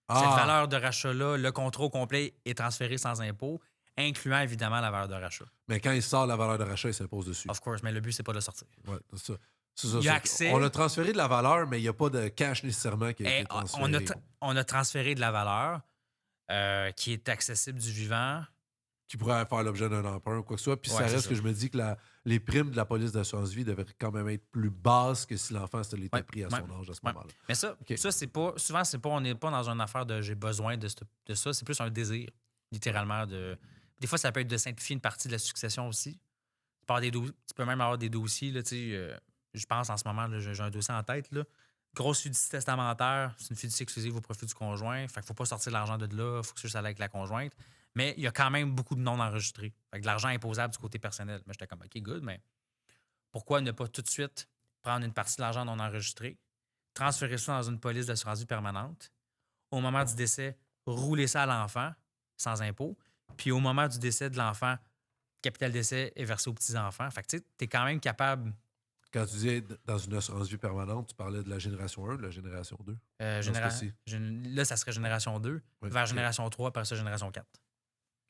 Ah! Cette valeur de rachat-là, le contrat au complet est transféré sans impôt, incluant évidemment la valeur de rachat. Mais quand il sort la valeur de rachat, il s'impose dessus. Of course, mais le but, c'est pas de le sortir. Ouais, c'est ça. C'est ça, Il y a ça. accès- On a transféré de la valeur, mais il n'y a pas de cash nécessairement qui a été transféré. On a transféré de la valeur qui est accessible du vivant. Qui pourrait faire l'objet d'un emprunt ou quoi que ce soit. Puis Ouais, ça c'est reste ça. que je me dis que les primes de la police d'assurance vie devraient quand même être plus basses que si l'enfant se l'était Ouais, pris à ouais, son âge à ce ouais. moment-là. Mais ça, OK. ça c'est pas. Souvent, c'est pas. On n'est pas dans une affaire de j'ai besoin de ça. C'est plus un désir, littéralement. Des fois, ça peut être de simplifier une partie de la succession aussi. Tu peux même avoir des dossiers. Là, je pense en ce moment, là, j'ai un dossier en tête. Là. Grosse fiducie testamentaire, c'est une fiducie exclusive au profit du conjoint. Fait qu'il faut pas sortir l'argent de là, il faut que ça aille avec la conjointe. Mais il y a quand même beaucoup de non enregistrés. Fait que de l'argent imposable du côté personnel. Mais j'étais comme, OK, good, mais pourquoi ne pas tout de suite prendre une partie de l'argent non enregistré, transférer ça dans une police d'assurance vie permanente, au moment du décès, rouler ça à l'enfant sans impôt, puis au moment du décès de l'enfant, capital décès est versé aux petits-enfants. Fait que tu sais, t'es quand même capable. Quand tu disais dans une assurance vie permanente, tu parlais de la génération 1 ou de la génération 2? Dans ce cas-ci. Là, ça serait génération 2, Oui, vers ok. génération 3, après ça, génération 4.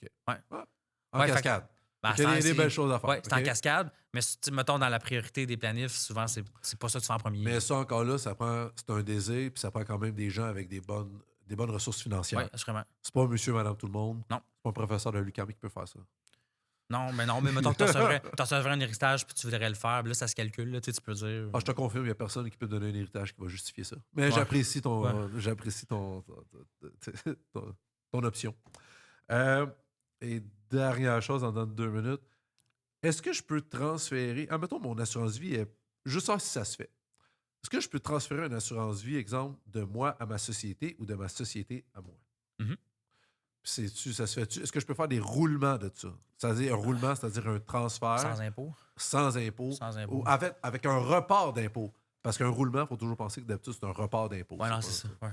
OK. Ouais. Ah, en Ouais, fait que- cascade. Ben, Il y a des belles choses à faire. Oui, c'est en OK? cascade, mais mettons dans la priorité des planifs, souvent, c'est pas ça que tu fais en premier. Mais ça, encore là, c'est un désir, puis ça prend quand même des gens avec des bonnes ressources financières. Oui, assurément. C'est pas monsieur, madame, tout le monde. Non. C'est pas un professeur de l'UQAM qui peut faire ça. Non, mais mettons que tu recevrais un héritage puis tu voudrais le faire, puis là, ça se calcule, là, tu peux dire. Ah, je te confirme, il n'y a personne qui peut te donner un héritage qui va justifier ça. Mais Ouais. j'apprécie Ouais. ton option. Et dernière chose, en donne 2 minutes. Est-ce que je peux transférer... Mettons, mon assurance vie est... Juste ça, si ça se fait. Est-ce que je peux transférer une assurance vie, exemple, de moi à ma société ou de ma société à moi? Mhm. Ça se fait-tu? Est-ce que je peux faire des roulements de ça? C'est-à-dire un roulement, c'est-à-dire un transfert Sans impôt. sans impôt. Sans impôt. Ou avec un report d'impôt. Parce qu'un roulement, il faut toujours penser que d'habitude, c'est un report d'impôt. Oui, non, c'est ça. Ouais.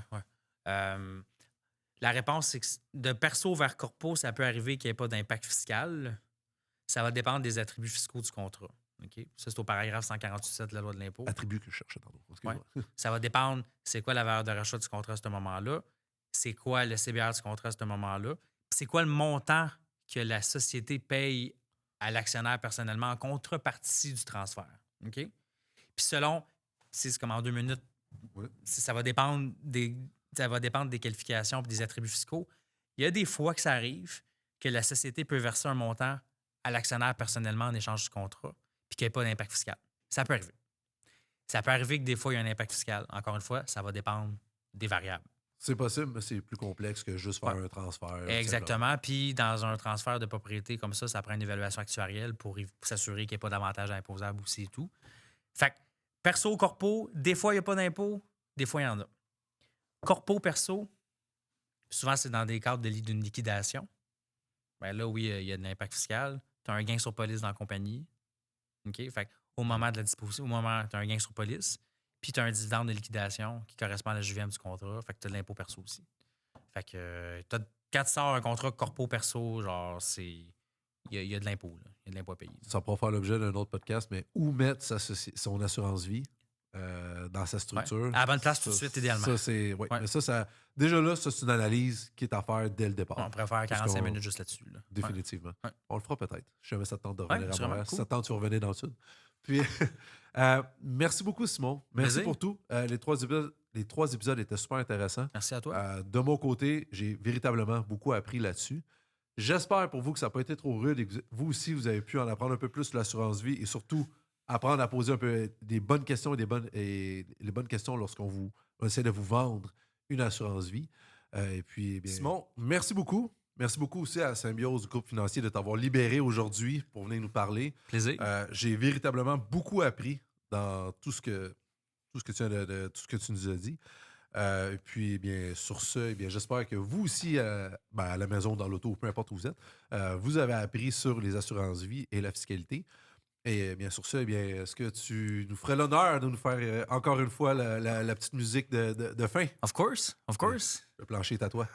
La réponse, c'est que de perso vers corpo, ça peut arriver qu'il n'y ait pas d'impact fiscal. Ça va dépendre des attributs fiscaux du contrat. OK? Ça, c'est au paragraphe 148.7 de la loi de l'impôt. Attribut que je cherchais tantôt. Excuse-moi. Ça va dépendre, c'est quoi la valeur de rachat du contrat à ce moment-là, c'est quoi le CBR du contrat à ce moment-là, puis c'est quoi le montant que la société paye à l'actionnaire personnellement en contrepartie du transfert. OK? Puis selon, c'est comme en 2 minutes, Oui. ça va dépendre des qualifications et des attributs fiscaux. Il y a des fois que ça arrive que la société peut verser un montant à l'actionnaire personnellement en échange du contrat, puis qu'il n'y ait pas d'impact fiscal. Ça peut arriver. Ça peut arriver que des fois, il y a un impact fiscal. Encore une fois, ça va dépendre des variables. C'est possible, mais c'est plus complexe que juste faire Ouais. un transfert. Exactement. Puis dans un transfert de propriété comme ça prend une évaluation actuarielle pour s'assurer qu'il n'y ait pas d'avantage imposable aussi et tout. Fait que perso, corpo, des fois, il n'y a pas d'impôt, des fois, il y en a. Corpo, perso, souvent, c'est dans des cadres d'une liquidation. Ben là, oui, il y a de l'impact fiscal. Tu as un gain sur police dans la compagnie. OK? Fait que au moment de la disposition, au moment, tu as un gain sur police, puis tu as un dividende de liquidation qui correspond à la JVM du contrat. Fait que tu as de l'impôt perso aussi. Fait que quand tu sors un contrat corpo perso, genre, c'est. Il y a de l'impôt, là. Il y a de l'impôt à payer. Ça pourra faire l'objet d'un autre podcast, mais où mettre son assurance vie dans sa structure? Ouais. À la bonne place tout de suite, idéalement. Ça, c'est. Ouais. Ouais. Mais déjà là, ça, c'est une analyse qui est à faire dès le départ. On pourrait faire 45 minutes juste là-dessus. Là. Définitivement. Ouais. On le fera peut-être. Si jamais ça te tente de revenir à sûrement. Montréal. Si Cool. ça te tente, tu revenir dans le sud. Puis, merci beaucoup, Simon. Merci Plaisir. pour tout. Les 3 épisodes étaient super intéressants. Merci à toi. De mon côté, j'ai véritablement beaucoup appris là-dessus. J'espère pour vous que ça n'a pas été trop rude et que vous aussi, vous avez pu en apprendre un peu plus sur l'assurance vie et surtout apprendre à poser un peu des bonnes questions et les bonnes questions lorsqu'on essaie de vous vendre une assurance vie. Et puis, eh bien, Simon, merci beaucoup. Merci beaucoup aussi à Symbiose du groupe financier de t'avoir libéré aujourd'hui pour venir nous parler. Plaisir. J'ai véritablement beaucoup appris dans tout ce que tu nous as dit. Et puis, eh bien, sur ce, eh bien, j'espère que vous aussi, à la maison, dans l'auto, peu importe où vous êtes, vous avez appris sur les assurances vie et la fiscalité. Et bien, sur ce, eh bien, est-ce que tu nous ferais l'honneur de nous faire encore une fois la petite musique de fin? Of course. Le plancher est à toi.